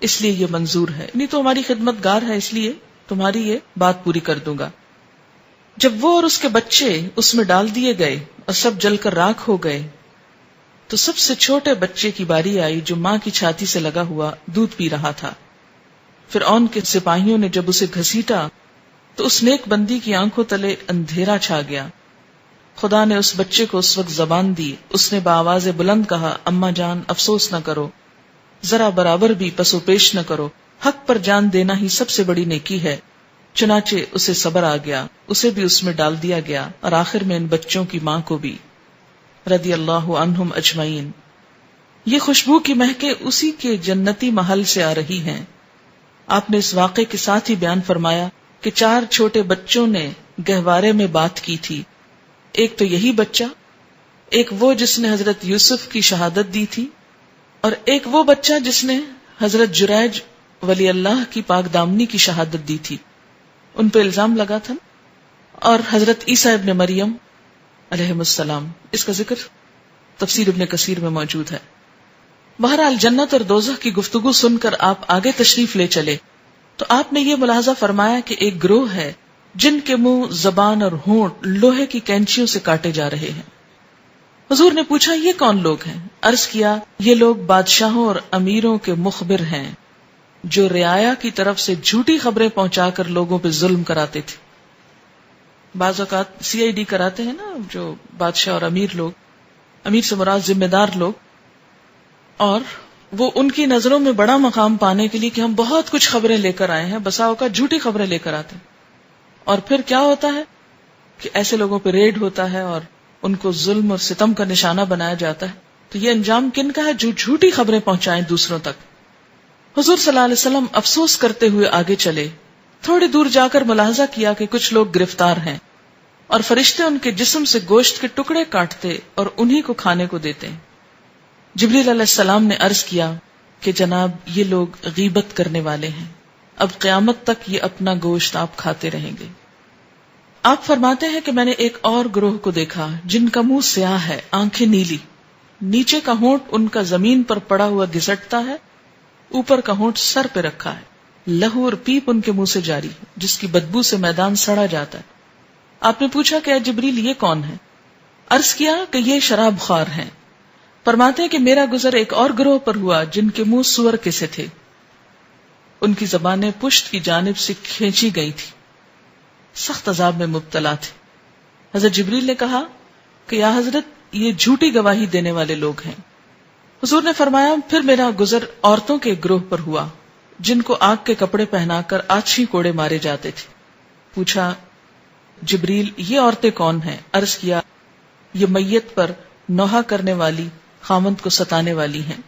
اس لیے یہ منظور ہے، نہیں تو ہماری خدمت گار ہے اس لیے تمہاری یہ بات پوری کر دوں گا. جب وہ اور اس کے بچے اس میں ڈال دیے گئے اور سب جل کر راکھ ہو گئے تو سب سے چھوٹے بچے کی باری آئی جو ماں کی چھاتی سے لگا ہوا دودھ پی رہا تھا. فرعون کے سپاہیوں نے جب اسے گھسیٹا تو اس نیک بندی کی آنکھوں تلے اندھیرا چھا گیا. خدا نے اس بچے کو اس وقت زبان دی. اس نے بآواز بلند کہا اماں جان افسوس نہ کرو، ذرا برابر بھی پس و پیش نہ کرو، حق پر جان دینا ہی سب سے بڑی نیکی ہے. چنانچہ اسے صبر آ گیا، اسے بھی اس میں ڈال دیا گیا اور آخر میں ان بچوں کی ماں کو بھی، رضی اللہ عنہم اجمعین. یہ خوشبو کی مہکیں اسی کے جنتی محل سے آ رہی ہیں. آپ نے اس واقعے کے ساتھ ہی بیان فرمایا کہ 4 چھوٹے بچوں نے گہوارے میں بات کی تھی. ایک تو یہی بچہ، ایک وہ جس نے حضرت یوسف کی شہادت دی تھی، اور ایک وہ بچہ جس نے حضرت جریج ولی اللہ کی پاک دامنی کی شہادت دی تھی. ان پہ الزام لگا تھا. اور حضرت عیسیٰ ابن مریم علیہ السلام، اس کا ذکر تفسیر ابن کثیر میں موجود ہے. بہرحال جنت اور دوزخ کی گفتگو سن کر آپ آگے تشریف لے چلے تو آپ نے یہ ملاحظہ فرمایا کہ ایک گروہ ہے جن کے منہ، زبان اور ہونٹ لوہے کی کینچیوں سے کاٹے جا رہے ہیں. حضور نے پوچھا یہ کون لوگ ہیں؟ عرض کیا یہ لوگ بادشاہوں اور امیروں کے مخبر ہیں. جو رعایا کی طرف سے جھوٹی خبریں پہنچا کر لوگوں پہ ظلم کراتے تھے. بعض اوقات CID کراتے ہیں نا جو بادشاہ اور امیر لوگ، امیر سے مراد ذمہ دار لوگ، اور وہ ان کی نظروں میں بڑا مقام پانے کے لیے کہ ہم بہت کچھ خبریں لے کر آئے ہیں، بسا اوقات جھوٹی خبریں لے کر آتے ہیں. اور پھر کیا ہوتا ہے کہ ایسے لوگوں پہ ریڈ ہوتا ہے اور ان کو ظلم اور ستم کا نشانہ بنایا جاتا ہے. تو یہ انجام کن کا ہے؟ جو جھوٹی خبریں پہنچائیں دوسروں تک. حضور صلی اللہ علیہ وسلم افسوس کرتے ہوئے آگے چلے. تھوڑی دور جا کر ملاحظہ کیا کہ کچھ لوگ گرفتار ہیں اور فرشتے ان کے جسم سے گوشت کے ٹکڑے کاٹتے اور انہی کو کھانے کو دیتے ہیں. جبریل علیہ السلام نے عرض کیا کہ جناب یہ لوگ غیبت کرنے والے ہیں، اب قیامت تک یہ اپنا گوشت آپ کھاتے رہیں گے. آپ فرماتے ہیں کہ میں نے ایک اور گروہ کو دیکھا جن کا منہ سیاہ ہے، آنکھیں نیلی، نیچے کا ہونٹ ان کا زمین پر پڑا ہوا گھسٹتا ہے، اوپر کا ہونٹ سر پہ رکھا ہے، لہو اور پیپ ان کے منہ سے جاری جس کی بدبو سے میدان سڑا جاتا ہے. آپ نے پوچھا کہ اے جبریل یہ کون ہے؟ عرض کیا کہ یہ شراب خوار ہیں. فرماتے ہیں کہ میرا گزر ایک اور گروہ پر ہوا جن کے منہ سور کے سے تھے، ان کی زبانیں پشت کی جانب سے کھینچی گئی تھی، سخت عذاب میں مبتلا تھے. حضرت جبریل نے کہا کہ یا حضرت یہ جھوٹی گواہی دینے والے لوگ ہیں. حضور نے فرمایا پھر میرا گزر عورتوں کے گروہ پر ہوا جن کو آگ کے کپڑے پہنا کر آچھی کوڑے مارے جاتے تھے. پوچھا جبریل یہ عورتیں کون ہیں؟ عرض کیا یہ میت پر نوحہ کرنے والی، خامند کو ستانے والی ہیں.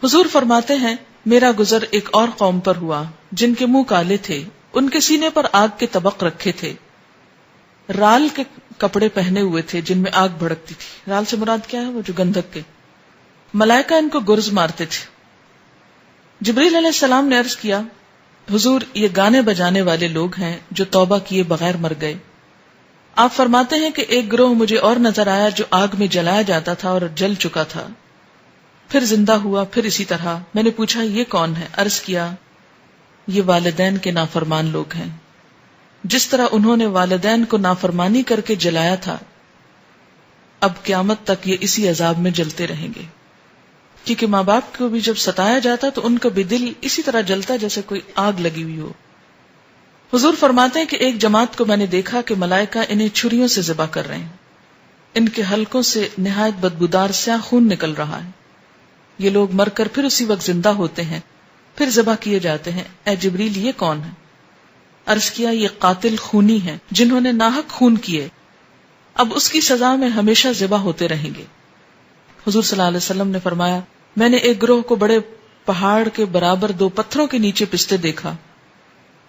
حضور فرماتے ہیں میرا گزر ایک اور قوم پر ہوا جن کے منہ کالے تھے، ان کے سینے پر آگ کے طبق رکھے تھے، رال کے کپڑے پہنے ہوئے تھے جن میں آگ بھڑکتی تھی. رال سے مراد کیا ہے؟ وہ جو گندھک کے. ملائکہ ان کو گرز مارتے تھے. جبریل علیہ السلام نے عرض کیا حضور یہ گانے بجانے والے لوگ ہیں جو توبہ کیے بغیر مر گئے. آپ فرماتے ہیں کہ ایک گروہ مجھے اور نظر آیا جو آگ میں جلایا جاتا تھا اور جل چکا تھا، پھر زندہ ہوا، پھر اسی طرح. میں نے پوچھا یہ کون ہے؟ عرض کیا یہ والدین کے نافرمان لوگ ہیں. جس طرح انہوں نے والدین کو نافرمانی کر کے جلایا تھا، اب قیامت تک یہ اسی عذاب میں جلتے رہیں گے. کیونکہ ماں باپ کو بھی جب ستایا جاتا تو ان کا بھی دل اسی طرح جلتا جیسے کوئی آگ لگی ہوئی ہو. حضور فرماتے ہیں کہ ایک جماعت کو میں نے دیکھا کہ ملائکہ انہیں چھریوں سے ذبح کر رہے ہیں، ان کے حلقوں سے نہایت بدبودار سیاہ خون نکل رہا ہے. یہ لوگ مر کر پھر اسی وقت زندہ ہوتے ہیں، پھر ذبح کیے جاتے ہیں. اے جبریل یہ کون ہے؟ عرض کیا یہ قاتل خونی ہیں جنہوں نے ناحق خون کیے، اب اس کی سزا میں ہمیشہ ذبح ہوتے رہیں گے. حضور صلی اللہ علیہ وسلم نے فرمایا میں نے ایک گروہ کو بڑے پہاڑ کے برابر 2 پتھروں کے نیچے پستے دیکھا.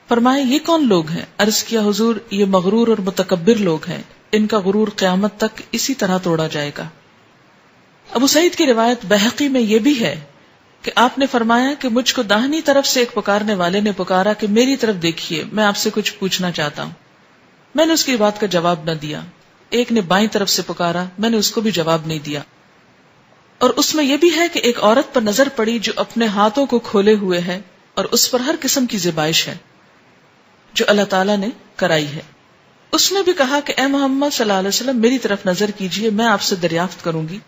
فرمایا یہ کون لوگ ہیں؟ عرض کیا حضور یہ مغرور اور متکبر لوگ ہیں، ان کا غرور قیامت تک اسی طرح توڑا جائے گا. ابو سعید کی روایت بہقی میں یہ بھی ہے کہ آپ نے فرمایا کہ مجھ کو داہنی طرف سے ایک پکارنے والے نے پکارا کہ میری طرف دیکھیے میں آپ سے کچھ پوچھنا چاہتا ہوں. میں نے اس کی بات کا جواب نہ دیا. ایک نے بائیں طرف سے پکارا، میں نے اس کو بھی جواب نہیں دیا. اور اس میں یہ بھی ہے کہ ایک عورت پر نظر پڑی جو اپنے ہاتھوں کو کھولے ہوئے ہے اور اس پر ہر قسم کی زیبائش ہے جو اللہ تعالیٰ نے کرائی ہے. اس نے بھی کہا کہ اے محمد صلی اللہ علیہ وسلم میری طرف نظر کیجئے، میں آپ سے دریافت کروں گی.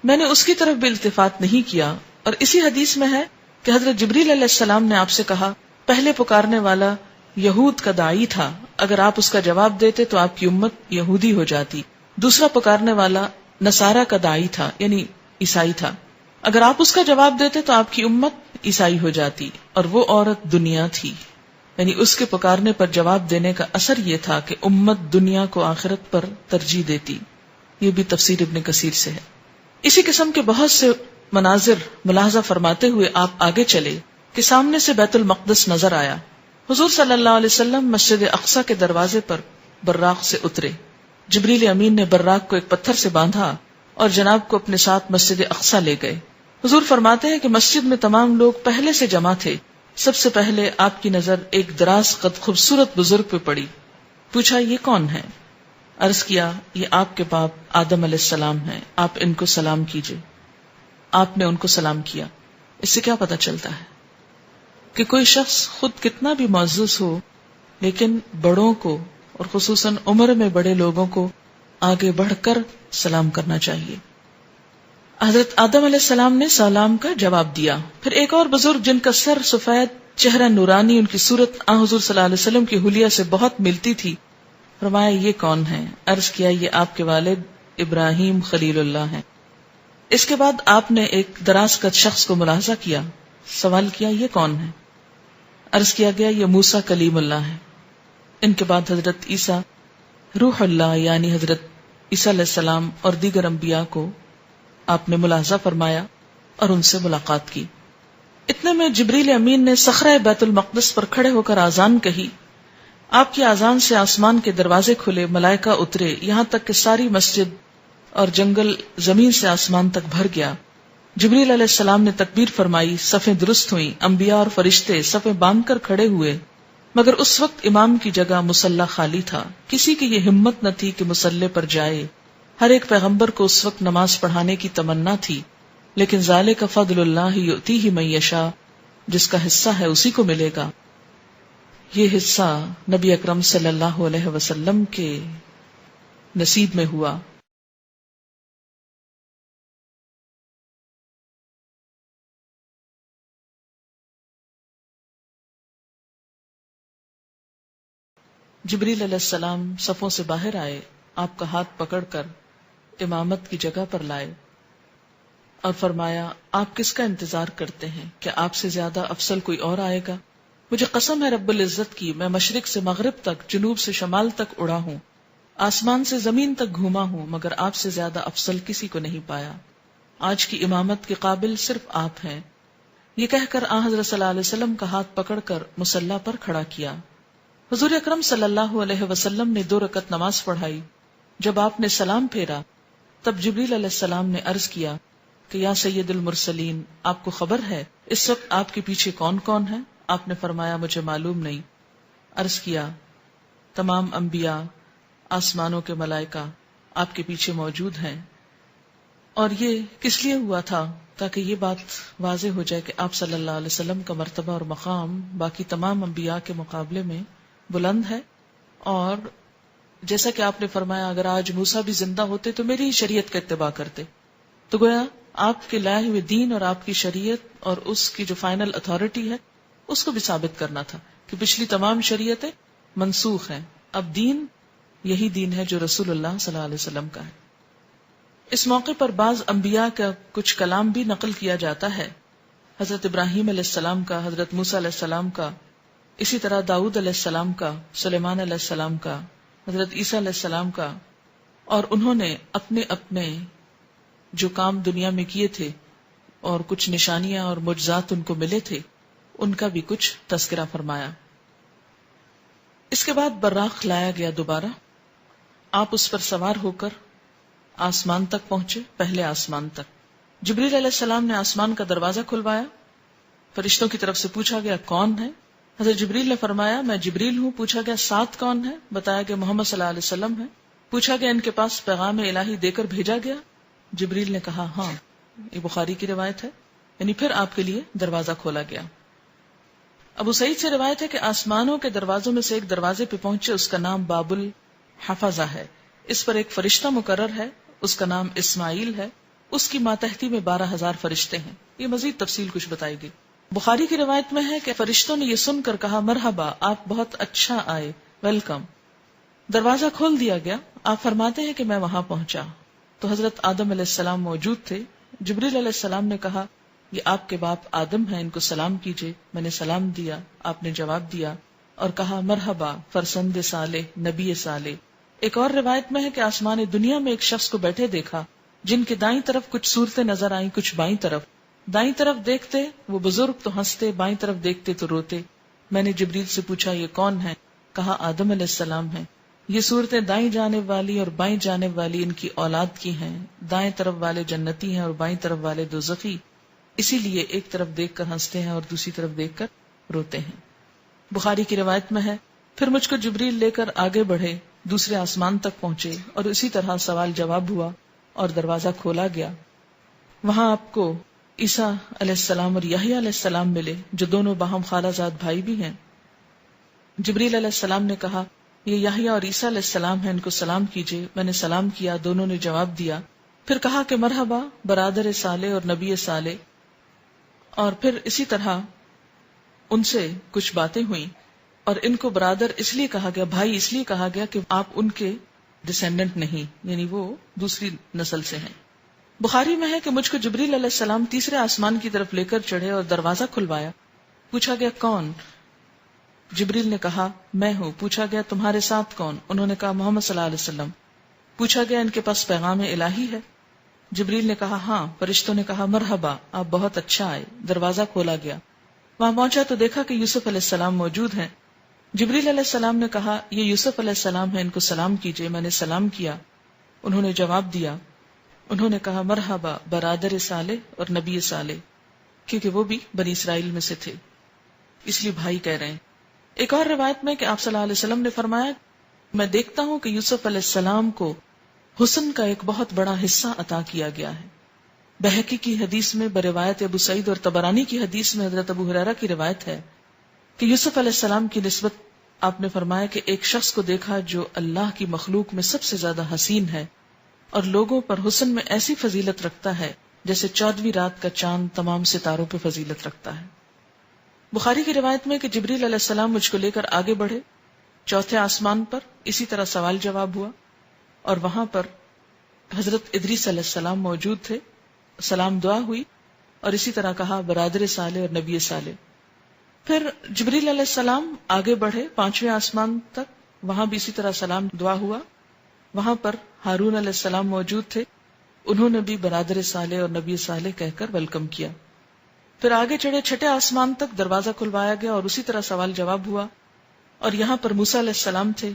میں نے اس کی طرف بھی التفات نہیں کیا. اور اسی حدیث میں ہے کہ حضرت جبریل علیہ السلام نے آپ سے کہا پہلے پکارنے والا یہود کا داعی تھا، اگر آپ اس کا جواب دیتے تو آپ کی امت یہودی ہو جاتی. دوسرا پکارنے والا نصارہ کا داعی تھا یعنی عیسائی تھا، اگر آپ اس کا جواب دیتے تو آپ کی امت عیسائی ہو جاتی. اور وہ عورت دنیا تھی، یعنی اس کے پکارنے پر جواب دینے کا اثر یہ تھا کہ امت دنیا کو آخرت پر ترجیح دیتی. یہ بھی تفسیر ابن کثیر سے ہے. اسی قسم کے بہت سے مناظر ملاحظہ فرماتے ہوئے آپ آگے چلے کہ سامنے سے بیت المقدس نظر آیا. حضور صلی اللہ علیہ وسلم مسجد اقصی کے دروازے پر براق سے اترے. جبریل امین نے براق کو ایک پتھر سے باندھا اور جناب کو اپنے ساتھ مسجد اقصی لے گئے. حضور فرماتے ہیں کہ مسجد میں تمام لوگ پہلے سے جمع تھے. سب سے پہلے آپ کی نظر ایک دراز قد خوبصورت بزرگ پہ پڑی. پوچھا یہ کون ہے؟ عرض کیا یہ آپ کے باپ آدم علیہ السلام ہیں، آپ ان کو سلام کیجئے. آپ نے ان کو سلام کیا. اس سے کیا پتہ چلتا ہے کہ کوئی شخص خود کتنا بھی معزز ہو لیکن بڑوں کو اور خصوصاً عمر میں بڑے لوگوں کو آگے بڑھ کر سلام کرنا چاہیے. حضرت آدم علیہ السلام نے سلام کا جواب دیا. پھر ایک اور بزرگ جن کا سر سفید، چہرہ نورانی، ان کی صورت حضور صلی اللہ علیہ وسلم کی حلیہ سے بہت ملتی تھی، فرمایا یہ کون ہے؟ عرض کیا یہ آپ کے والد ابراہیم خلیل اللہ ہیں. اس کے بعد آپ نے ایک دراز قد شخص کو ملاحظہ کیا، سوال کیا یہ کون ہے؟ عرض کیا گیا یہ موسیٰ کلیم اللہ ہے. ان کے بعد حضرت عیسیٰ روح اللہ یعنی حضرت عیسیٰ علیہ السلام اور دیگر انبیاء کو آپ نے ملاحظہ فرمایا اور ان سے ملاقات کی. اتنے میں جبریل امین نے صخرہ بیت المقدس پر کھڑے ہو کر آذان کہی. آپ کی آذان سے آسمان کے دروازے کھلے، ملائکہ اترے، یہاں تک کہ ساری مسجد اور جنگل زمین سے آسمان تک بھر گیا. جبریل علیہ السلام نے تکبیر فرمائی، صفیں درست ہوئیں، انبیاء اور فرشتے صفیں باندھ کر کھڑے ہوئے، مگر اس وقت امام کی جگہ مصلی خالی تھا. کسی کی یہ ہمت نہ تھی کہ مصلی پر جائے. ہر ایک پیغمبر کو اس وقت نماز پڑھانے کی تمنا تھی، لیکن ذالک فضل اللہ یؤتیہ من یشاء، جس کا حصہ ہے اسی کو ملے گا. یہ حصہ نبی اکرم صلی اللہ علیہ وسلم کے نصیب میں ہوا. جبریل علیہ السلام صفوں سے باہر آئے، آپ کا ہاتھ پکڑ کر امامت کی جگہ پر لائے اور فرمایا آپ کس کا انتظار کرتے ہیں؟ کیا آپ سے زیادہ افضل کوئی اور آئے گا؟ مجھے قسم ہے رب العزت کی، میں مشرق سے مغرب تک، جنوب سے شمال تک اڑا ہوں، آسمان سے زمین تک گھوما ہوں، مگر آپ سے زیادہ افضل کسی کو نہیں پایا. آج کی امامت کے قابل صرف آپ ہیں. یہ کہہ کر آن حضرت صلی اللہ علیہ وسلم کا ہاتھ پکڑ کر مصلی پر کھڑا کیا. حضور اکرم صلی اللہ علیہ وسلم نے 2 رکعت نماز پڑھائی. جب آپ نے سلام پھیرا تب جبریل علیہ السلام نے عرض کیا کہ یا سید المرسلین، آپ کو خبر ہے اس وقت آپ کے پیچھے کون کون ہے؟ آپ نے فرمایا مجھے معلوم نہیں. عرض کیا تمام انبیاء، آسمانوں کے ملائکہ آپ کے پیچھے موجود ہیں. اور یہ کس لیے ہوا تھا؟ تاکہ یہ بات واضح ہو جائے کہ آپ صلی اللہ علیہ وسلم کا مرتبہ اور مقام باقی تمام انبیاء کے مقابلے میں بلند ہے. اور جیسا کہ آپ نے فرمایا اگر آج موسیٰ بھی زندہ ہوتے تو میری ہی شریعت کا اتباع کرتے. تو گویا آپ کے لائے ہوئے دین اور آپ کی شریعت اور اس کی جو فائنل اتھارٹی ہے اس کو بھی ثابت کرنا تھا کہ پچھلی تمام شریعتیں منسوخ ہیں، اب دین یہی دین ہے جو رسول اللہ صلی اللہ علیہ وسلم کا ہے. اس موقع پر بعض انبیاء کا کچھ کلام بھی نقل کیا جاتا ہے. حضرت ابراہیم علیہ السلام کا، حضرت موسیٰ علیہ السلام کا، اسی طرح داؤد علیہ السلام کا، سلیمان علیہ السلام کا، حضرت عیسیٰ علیہ السلام کا. اور انہوں نے اپنے اپنے جو کام دنیا میں کیے تھے اور کچھ نشانیاں اور معجزات ان کو ملے تھے ان کا بھی کچھ تذکرہ فرمایا. اس کے بعد براق لایا گیا دوبارہ. آپ اس پر سوار ہو کر آسمان تک پہنچے، پہلے آسمان تک. جبریل علیہ السلام نے آسمان کا دروازہ کھلوایا. فرشتوں کی طرف سے پوچھا گیا کون ہے؟ حضرت جبریل نے فرمایا میں جبریل ہوں. پوچھا گیا ساتھ کون ہے؟ بتایا گیا محمد صلی اللہ علیہ وسلم ہے. پوچھا گیا ان کے پاس پیغام الہی دے کر بھیجا گیا؟ جبریل نے کہا ہاں. یہ بخاری کی روایت ہے. یعنی پھر آپ کے لیے دروازہ کھولا گیا. ابو سعید سے روایت ہے کہ آسمانوں کے دروازوں میں سے ایک دروازے پہ پہنچے، اس کا نام باب الحفظہ ہے. اس پر ایک فرشتہ مقرر ہے، اس کا نام اسماعیل ہے. اس کی ماتحتی میں 12,000 فرشتے ہیں. یہ مزید تفصیل کچھ بتائی گئی. بخاری کی روایت میں ہے کہ فرشتوں نے یہ سن کر کہا مرحبا، آپ بہت اچھا آئے، ویلکم. دروازہ کھول دیا گیا. آپ فرماتے ہیں کہ میں وہاں پہنچا تو حضرت آدم علیہ السلام موجود تھے. جبریل علیہ السلام نے کہا یہ آپ کے باپ آدم ہیں، ان کو سلام کیجئے. میں نے سلام دیا، آپ نے جواب دیا اور کہا مرحبا فرزند صالح، نبی صالح. ایک اور روایت میں ہے کہ آسمان دنیا میں ایک شخص کو بیٹھے دیکھا جن کے دائیں طرف کچھ صورتیں نظر آئیں، کچھ بائیں طرف. دائیں طرف دیکھتے وہ بزرگ تو ہنستے، بائیں طرف دیکھتے تو روتے. میں نے جبریل سے پوچھا یہ کون ہے؟ کہا آدم علیہ السلام ہے. یہ صورتیں دائیں جانب والی اور بائیں جانب والی ان کی اولاد کی ہیں. دائیں طرف والے جنتی ہیں اور بائیں طرف والے دوزخی، اسی لیے ایک طرف دیکھ کر ہنستے ہیں اور دوسری طرف دیکھ کر روتے ہیں. بخاری کی روایت میں ہے پھر مجھ کو جبریل لے کر آگے بڑھے، دوسرے آسمان تک پہنچے اور اسی طرح سوال جواب ہوا اور دروازہ کھولا گیا. وہاں آپ کو عیسیٰ علیہ السلام اور یحییٰ علیہ السلام ملے جو دونوں باہم خالہ زاد بھائی بھی ہیں. جبریل علیہ السلام نے کہا یہ یحییٰ اور عیسیٰ علیہ السلام ہیں، ان کو سلام کیجئے. میں نے سلام کیا، دونوں نے جواب دیا. پھر کہا کہ مرحبا برادر صالح اور نبی صالح، اور پھر اسی طرح ان سے کچھ باتیں ہوئیں، اور ان کو برادر اس لیے کہا گیا، بھائی اس لیے کہا گیا کہ آپ ان کے ڈسینڈنٹ نہیں، یعنی وہ دوسری نسل سے ہیں۔ بخاری میں ہے کہ مجھ کو جبریل علیہ السلام تیسرے آسمان کی طرف لے کر چڑھے اور دروازہ کھلوایا۔ پوچھا گیا کون؟ جبریل نے کہا میں ہوں۔ پوچھا گیا تمہارے ساتھ کون؟ انہوں نے کہا محمد صلی اللہ علیہ وسلم۔ پوچھا گیا ان کے پاس پیغام الہی ہے؟ جبریل نے کہا ہاں۔ فرشتوں نے کہا مرحبا، آپ بہت اچھا آئے۔ دروازہ کھولا گیا، وہاں پہنچا تو دیکھا کہ یوسف علیہ السلام موجود ہیں۔ جبریل علیہ السلام نے کہا یہ یوسف علیہ السلام ہے، ان کو سلام کیجئے۔ میں نے سلام کیا، انہوں نے جواب دیا۔ انہوں نے کہا مرحبا برادر صالح اور نبی صالح، کیونکہ وہ بھی بنی اسرائیل میں سے تھے، اس لیے بھائی کہہ رہے ہیں۔ ایک اور روایت میں کہ آپ صلی اللہ علیہ وسلم نے فرمایا میں دیکھتا ہوں کہ یوسف علیہ السلام کو حسن کا ایک بہت بڑا حصہ عطا کیا گیا ہے۔ بہقی کی حدیث میں بروایت ابو سعید اور طبرانی کی حدیث میں حضرت ابو ہریرہ کی روایت ہے کہ یوسف علیہ السلام کی نسبت آپ نے فرمایا کہ ایک شخص کو دیکھا جو اللہ کی مخلوق میں سب سے زیادہ حسین ہے اور لوگوں پر حسن میں ایسی فضیلت رکھتا ہے جیسے 14ویں رات کا چاند تمام ستاروں پہ فضیلت رکھتا ہے۔ بخاری کی روایت میں کہ جبریل علیہ السلام مجھ کو لے کر آگے بڑھے، چوتھے آسمان پر اسی طرح سوال جواب ہوا، اور وہاں پر حضرت ادریس علیہ السلام موجود تھے، سلام دعا ہوئی، اور اسی طرح کہا برادر صالح اور نبی صالح۔ پھر جبریل علیہ السلام آگے بڑھے 5ویں آسمان تک، وہاں بھی اسی طرح سلام دعا ہوا، وہاں پر ہارون علیہ السلام موجود تھے، انہوں نے بھی برادر صالح اور نبی صالح کہہ کر ویلکم کیا۔ پھر آگے چڑھے 6 آسمان تک، دروازہ کھلوایا گیا اور اسی طرح سوال جواب ہوا، اور یہاں پر موسیٰ علیہ السلام تھے۔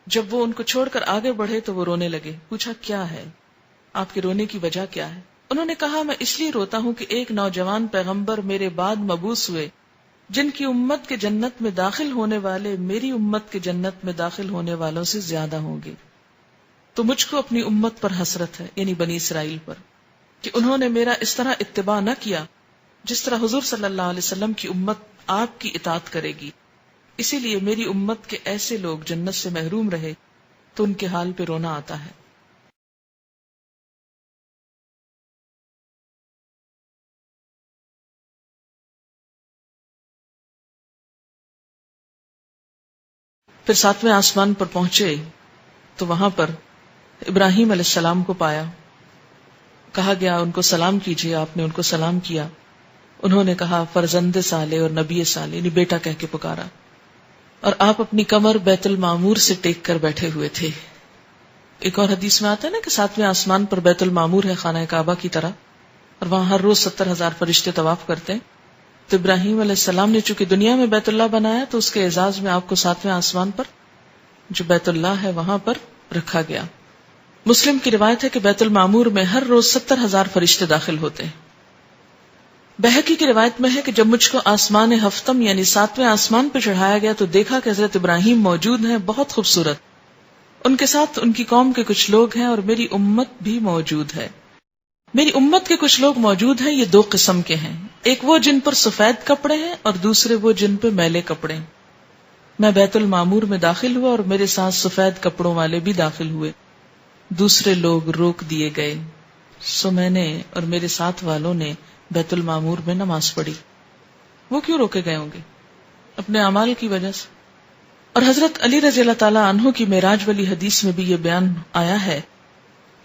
جب وہ ان کو چھوڑ کر آگے بڑھے تو وہ رونے لگے۔ پوچھا کیا ہے، آپ کے رونے کی وجہ کیا ہے؟ انہوں نے کہا میں اس لیے روتا ہوں کہ ایک نوجوان پیغمبر میرے بعد مبعوث ہوئے جن کی امت کے جنت میں داخل ہونے والے میری امت کے جنت میں داخل ہونے والوں سے زیادہ ہوں گے، تو مجھ کو اپنی امت پر حسرت ہے، یعنی بنی اسرائیل پر، کہ انہوں نے میرا اس طرح اتباع نہ کیا جس طرح حضور صلی اللہ علیہ وسلم کی امت آپ کی اطاعت کرے گی۔ اسی لیے میری امت کے ایسے لوگ جنت سے محروم رہے تو ان کے حال پہ رونا آتا ہے۔ پھر 7ویں آسمان پر پہنچے تو وہاں پر ابراہیم علیہ السلام کو پایا، کہا گیا ان کو سلام کیجیے، آپ نے ان کو سلام کیا، انہوں نے کہا فرزند صالح اور نبی صالح، یعنی بیٹا کہہ کے پکارا، اور آپ اپنی کمر بیت المعمور سے ٹیک کر بیٹھے ہوئے تھے۔ ایک اور حدیث میں آتا ہے نا کہ 7ویں آسمان پر بیت المعمور ہے خانہ کعبہ کی طرح، اور وہاں ہر روز 70,000 فرشتے طواف کرتے ہیں۔ تو ابراہیم علیہ السلام نے چونکہ دنیا میں بیت اللہ بنایا تو اس کے اعزاز میں آپ کو 7ویں آسمان پر جو بیت اللہ ہے وہاں پر رکھا گیا۔ مسلم کی روایت ہے کہ بیت المعمور میں ہر روز 70,000 فرشتے داخل ہوتے ہیں۔ بہقی کی روایت میں ہے کہ جب مجھ کو آسمان ہفتم یعنی 7ویں آسمان پہ چڑھایا گیا تو دیکھا کہ حضرت ابراہیم موجود ہیں، بہت خوبصورت، ان کے ساتھ ان کی قوم کے کچھ لوگ ہیں اور میری امت بھی موجود ہے۔ میری امت کے کچھ لوگ موجود ہیں، یہ 2 قسم کے ہیں، ایک وہ جن پر سفید کپڑے ہیں اور دوسرے وہ جن پہ میلے کپڑے ہیں۔ میں بیت المعمور میں داخل ہوا اور میرے ساتھ سفید کپڑوں والے بھی داخل ہوئے، دوسرے لوگ روک دیے گئے، سو میں نے اور میرے ساتھ والوں نے بیت المعمور میں نماز پڑھی۔ وہ کیوں روکے گئے ہوں گے؟ اپنے اعمال کی وجہ سے۔ اور حضرت علی رضی اللہ تعالی عنہ کی معراج والی حدیث میں بھی یہ بیان آیا ہے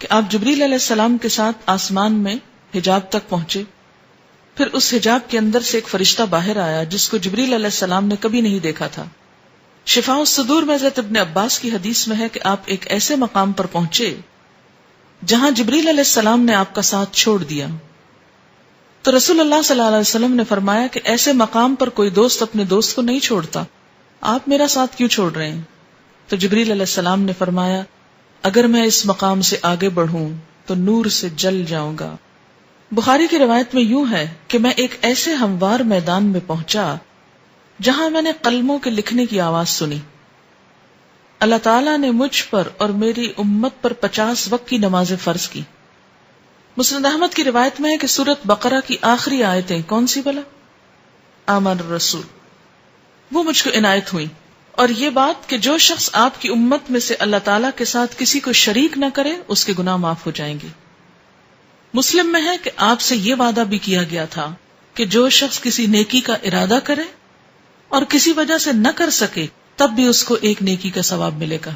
کہ آپ جبریل علیہ السلام کے ساتھ آسمان میں حجاب تک پہنچے، پھر اس حجاب کے اندر سے ایک فرشتہ باہر آیا جس کو جبریل علیہ السلام نے کبھی نہیں دیکھا تھا۔ شفاء الصدور میں حضرت ابن عباس کی حدیث میں ہے کہ آپ ایک ایسے مقام پر پہنچے جہاں جبریل علیہ السلام نے آپ کا ساتھ چھوڑ دیا، تو رسول اللہ صلی اللہ علیہ وسلم نے فرمایا کہ ایسے مقام پر کوئی دوست اپنے دوست کو نہیں چھوڑتا، آپ میرا ساتھ کیوں چھوڑ رہے ہیں؟ تو جبریل علیہ السلام نے فرمایا اگر میں اس مقام سے آگے بڑھوں تو نور سے جل جاؤں گا۔ بخاری کی روایت میں یوں ہے کہ میں ایک ایسے ہموار میدان میں پہنچا جہاں میں نے قلموں کے لکھنے کی آواز سنی۔ اللہ تعالیٰ نے مجھ پر اور میری امت پر 50 وقت کی نمازیں فرض کی۔ مسند احمد کی روایت میں ہے کہ سورۃ بقرہ کی آخری آیتیں کون سی بلا؟ آمن الرسول، وہ مجھ کو عنایت ہوئی، اور یہ بات کہ جو شخص آپ کی امت میں سے اللہ تعالیٰ کے ساتھ کسی کو شریک نہ کرے اس کے گناہ معاف ہو جائیں گے۔ مسلم میں ہے کہ آپ سے یہ وعدہ بھی کیا گیا تھا کہ جو شخص کسی نیکی کا ارادہ کرے اور کسی وجہ سے نہ کر سکے تب بھی اس کو ایک نیکی کا ثواب ملے گا،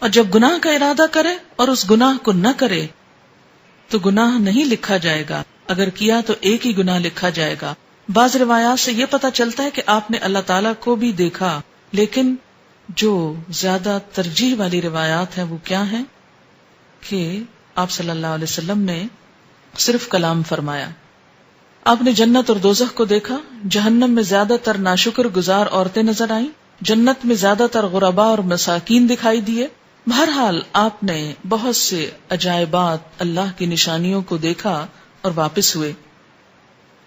اور جب گناہ کا ارادہ کرے اور اس گناہ کو نہ کرے تو گناہ نہیں لکھا جائے گا، اگر کیا تو ایک ہی گناہ لکھا جائے گا۔ بعض روایات سے یہ پتہ چلتا ہے کہ آپ نے اللہ تعالیٰ کو بھی دیکھا، لیکن جو زیادہ ترجیح والی روایات ہیں وہ کیا ہیں کہ آپ صلی اللہ علیہ وسلم نے صرف کلام فرمایا۔ آپ نے جنت اور دوزخ کو دیکھا، جہنم میں زیادہ تر ناشکر گزار عورتیں نظر آئیں، جنت میں زیادہ تر غرباء اور مساکین دکھائی دیے۔ بہرحال آپ نے بہت سے عجائبات، اللہ کی نشانیوں کو دیکھا اور واپس ہوئے۔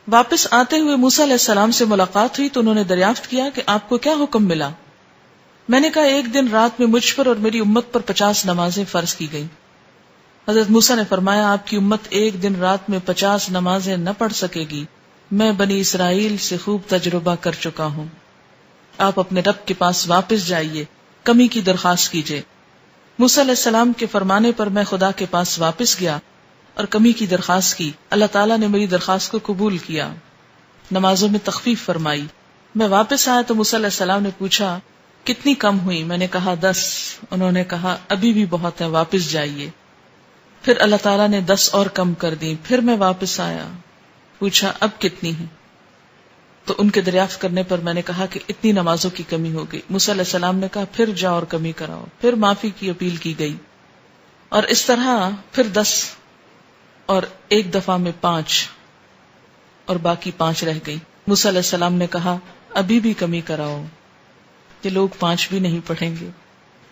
واپس آتے ہوئے موسیٰ علیہ السلام سے ملاقات ہوئی تو انہوں نے دریافت کیا کہ آپ کو کیا حکم ملا؟ میں نے کہا ایک دن رات میں مجھ پر اور میری امت پر 50 نمازیں فرض کی گئیں۔ حضرت موسیٰ نے فرمایا آپ کی امت ایک دن رات میں 50 نمازیں نہ پڑھ سکے گی، میں بنی اسرائیل سے خوب تجربہ کر چکا ہوں، آپ اپنے رب کے پاس واپس جائیے، کمی کی درخواست کیجیے۔ موسیٰ علیہ السلام کے فرمانے پر میں خدا کے پاس واپس گیا اور کمی کی درخواست کی، اللہ تعالیٰ نے میری درخواست کو قبول کیا، نمازوں میں تخفیف فرمائی۔ میں واپس آیا تو موسیٰ علیہ السلام نے پوچھا کتنی کم ہوئی؟ میں نے کہا 10۔ انہوں نے کہا ابھی بھی بہت ہے، واپس جائیے۔ پھر اللہ تعالیٰ نے 10 اور کم کر دی۔ پھر میں واپس آیا، پوچھا اب کتنی ہیں؟ تو ان کے دریافت کرنے پر میں نے کہا کہ اتنی نمازوں کی کمی ہو گئی۔ موسیٰ علیہ السلام نے کہا پھر جاؤ اور کمی کراؤ۔ پھر معافی کی اپیل کی گئی، اور اس طرح پھر 10، اور ایک دفعہ میں 5، اور باقی 5 رہ گئی۔ موسیٰ علیہ السلام نے کہا ابھی بھی کمی کراؤ، یہ لوگ 5 بھی نہیں پڑھیں گے۔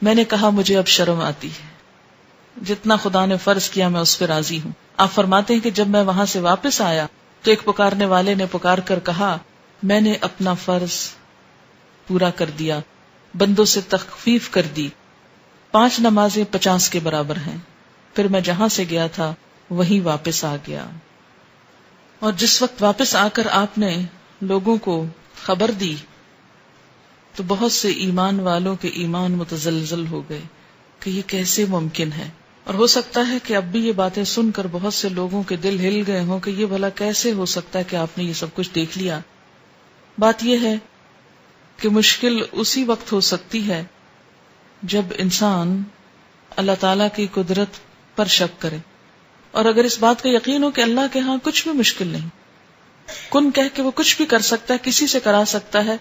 میں نے کہا مجھے اب شرم آتی ہے، جتنا خدا نے فرض کیا میں اس پہ راضی ہوں۔ آپ فرماتے ہیں کہ جب میں وہاں سے واپس آیا تو ایک پکارنے والے نے پکار کر کہا میں نے اپنا فرض پورا کر دیا، بندوں سے تخفیف کر دی، 5 نمازیں 50 کے برابر ہیں۔ پھر میں جہاں سے گیا تھا وہیں واپس آ گیا۔ اور جس وقت واپس آ کر آپ نے لوگوں کو خبر دی تو بہت سے ایمان والوں کے ایمان متزلزل ہو گئے کہ یہ کیسے ممکن ہے، اور ہو سکتا ہے کہ اب بھی یہ باتیں سن کر بہت سے لوگوں کے دل ہل گئے ہوں کہ یہ بھلا کیسے ہو سکتا ہے کہ آپ نے یہ سب کچھ دیکھ لیا۔ بات یہ ہے کہ مشکل اسی وقت ہو سکتی ہے جب انسان اللہ تعالی کی قدرت پر شک کرے، اور اگر اس بات کا یقین ہو کہ اللہ کے ہاں کچھ بھی مشکل نہیں، کن کہہ کے وہ کچھ بھی کر سکتا ہے، کسی سے کرا سکتا ہے،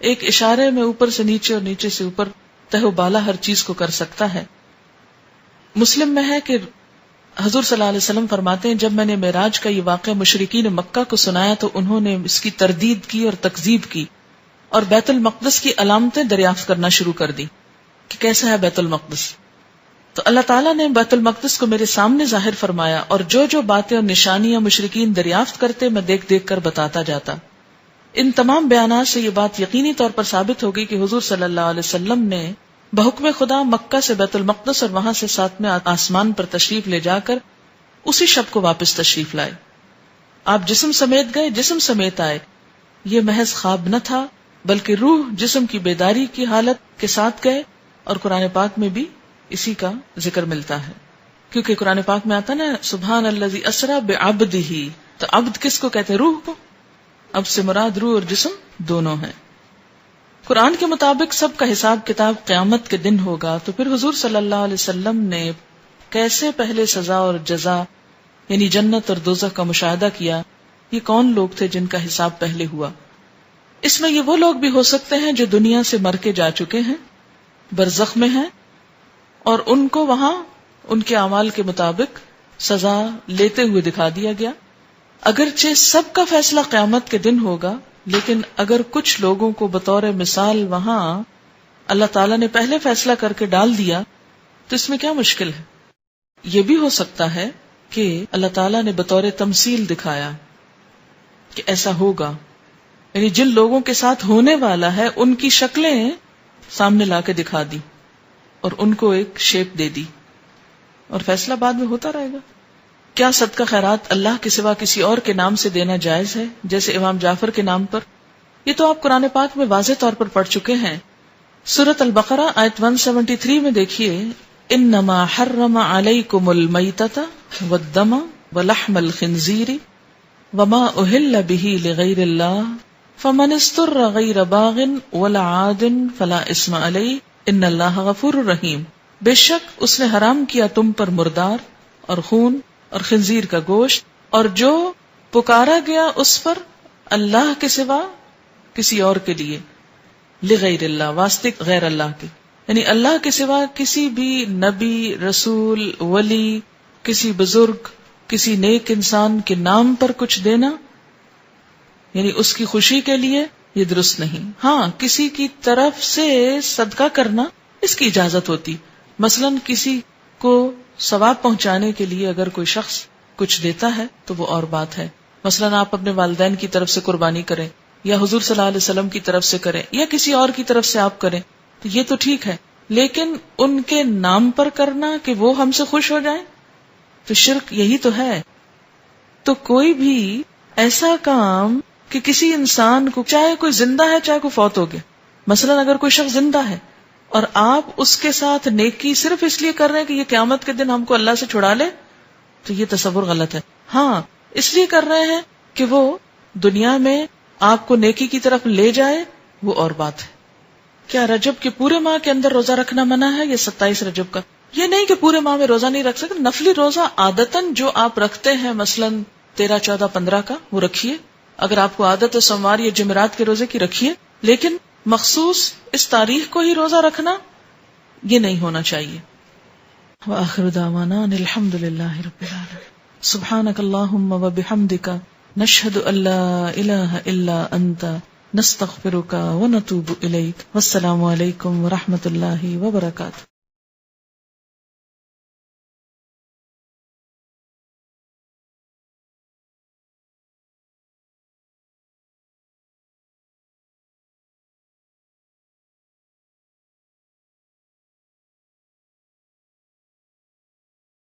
ایک اشارے میں اوپر سے نیچے اور نیچے سے اوپر تہ و بالا ہر چیز کو کر سکتا ہے۔ مسلم میں ہے کہ حضور صلی اللہ علیہ وسلم فرماتے ہیں جب میں نے معراج کا یہ واقعہ مشرکین مکہ کو سنایا تو انہوں نے اس کی تردید کی اور تکذیب کی، اور بیت المقدس کی علامتیں دریافت کرنا شروع کر دی کہ کیسا ہے بیت المقدس۔ تو اللہ تعالیٰ نے بیت المقدس کو میرے سامنے ظاہر فرمایا، اور جو جو باتیں اور نشانیاں مشرکین دریافت کرتے میں دیکھ دیکھ کر بتاتا جاتا۔ ان تمام بیانات سے یہ بات یقینی طور پر ثابت ہو گئی کہ حضور صلی اللہ علیہ وسلم نے بحکم خدا مکہ سے بیت المقدس اور وہاں سے 7ویں آسمان پر تشریف لے جا کر اسی شب کو واپس تشریف لائے۔ آپ جسم سمیت گئے، جسم سمیت آئے۔ یہ محض خواب نہ تھا بلکہ روح جسم کی بیداری کی حالت کے ساتھ گئے، اور قرآن پاک میں بھی اسی کا ذکر ملتا ہے، کیونکہ قرآن پاک میں آتا نا سبحان الذی اسری بعبدہ، تو عبد کس کو کہتے ہیں؟ روح کو۔ اب سے مراد روح اور جسم دونوں ہیں۔ قرآن کے مطابق سب کا حساب کتاب قیامت کے دن ہوگا، تو پھر حضور صلی اللہ علیہ وسلم نے کیسے پہلے سزا اور جزا یعنی جنت اور دوزخ کا مشاہدہ کیا؟ یہ کون لوگ تھے جن کا حساب پہلے ہوا؟ اس میں یہ وہ لوگ بھی ہو سکتے ہیں جو دنیا سے مر کے جا چکے ہیں، برزخ میں ہیں، اور ان کو وہاں ان کے اعمال کے مطابق سزا لیتے ہوئے دکھا دیا گیا۔ اگرچہ سب کا فیصلہ قیامت کے دن ہوگا، لیکن اگر کچھ لوگوں کو بطور مثال وہاں اللہ تعالیٰ نے پہلے فیصلہ کر کے ڈال دیا تو اس میں کیا مشکل ہے؟ یہ بھی ہو سکتا ہے کہ اللہ تعالیٰ نے بطور تمثیل دکھایا کہ ایسا ہوگا، یعنی جن لوگوں کے ساتھ ہونے والا ہے ان کی شکلیں سامنے لا کے دکھا دی اور ان کو ایک شیپ دے دی، اور فیصلہ بعد میں ہوتا رہے گا۔ کیا صدقہ خیرات اللہ کے سوا کسی اور کے نام سے دینا جائز ہے، جیسے امام جعفر کے نام پر؟ یہ تو آپ قرآن پاک میں واضح طور پر پڑھ چکے ہیں۔ سورۃ البقرہ آیت 173 میں دیکھیے، انما حرم علیکم المیتۃ والدم ولحم الخنزیر وما اہل به لغیر اللہ فمن استر غیر باغ ولا عاد فلا اثم علیہ ان اللہ غفور رحیم. بے شک اس نے حرام کیا تم پر مردار اور خون اور خنزیر کا گوشت، اور جو پکارا گیا اس پر اللہ کے سوا کسی اور کے لیے، لغیر اللہ واسطے غیر اللہ کے، یعنی اللہ کے سوا کسی بھی نبی، رسول، ولی، کسی بزرگ، کسی نیک انسان کے نام پر کچھ دینا، یعنی اس کی خوشی کے لیے، یہ درست نہیں. ہاں کسی کی طرف سے صدقہ کرنا اس کی اجازت ہوتی، مثلا کسی کو ثواب پہنچانے کے لیے اگر کوئی شخص کچھ دیتا ہے تو وہ اور بات ہے. مثلا آپ اپنے والدین کی طرف سے قربانی کریں، یا حضور صلی اللہ علیہ وسلم کی طرف سے کریں، یا کسی اور کی طرف سے آپ کریں تو یہ تو ٹھیک ہے، لیکن ان کے نام پر کرنا کہ وہ ہم سے خوش ہو جائیں تو شرک یہی تو ہے. تو کوئی بھی ایسا کام کہ کسی انسان کو، چاہے کوئی زندہ ہے چاہے کوئی فوت ہو گیا، مثلا اگر کوئی شخص زندہ ہے اور آپ اس کے ساتھ نیکی صرف اس لیے کر رہے ہیں کہ یہ قیامت کے دن ہم کو اللہ سے چھڑا لے، تو یہ تصور غلط ہے. ہاں اس لیے کر رہے ہیں کہ وہ دنیا میں آپ کو نیکی کی طرف لے جائے، وہ اور بات ہے. کیا رجب کے پورے ماہ کے اندر روزہ رکھنا منع ہے یا 27 رجب کا؟ یہ نہیں کہ پورے ماہ میں روزہ نہیں رکھ سکتے، نفلی روزہ عادتاً جو آپ رکھتے ہیں مثلا 13، 14، 15 کا وہ رکھیے. اگر آپ کو عادت ہے سوموار یا جمعرات کے روزے کی رکھیے، لیکن مخصوص اس تاریخ کو ہی روزہ رکھنا یہ نہیں ہونا چاہیے. وآخر دعوانا ان الحمد للہ رب العالمین. سبحانک اللہم وبحمدک نشہد ان لا الہ الا انت نستغفرک ونتوب الیک. والسلام علیکم ورحمۃ اللہ وبرکاتہ.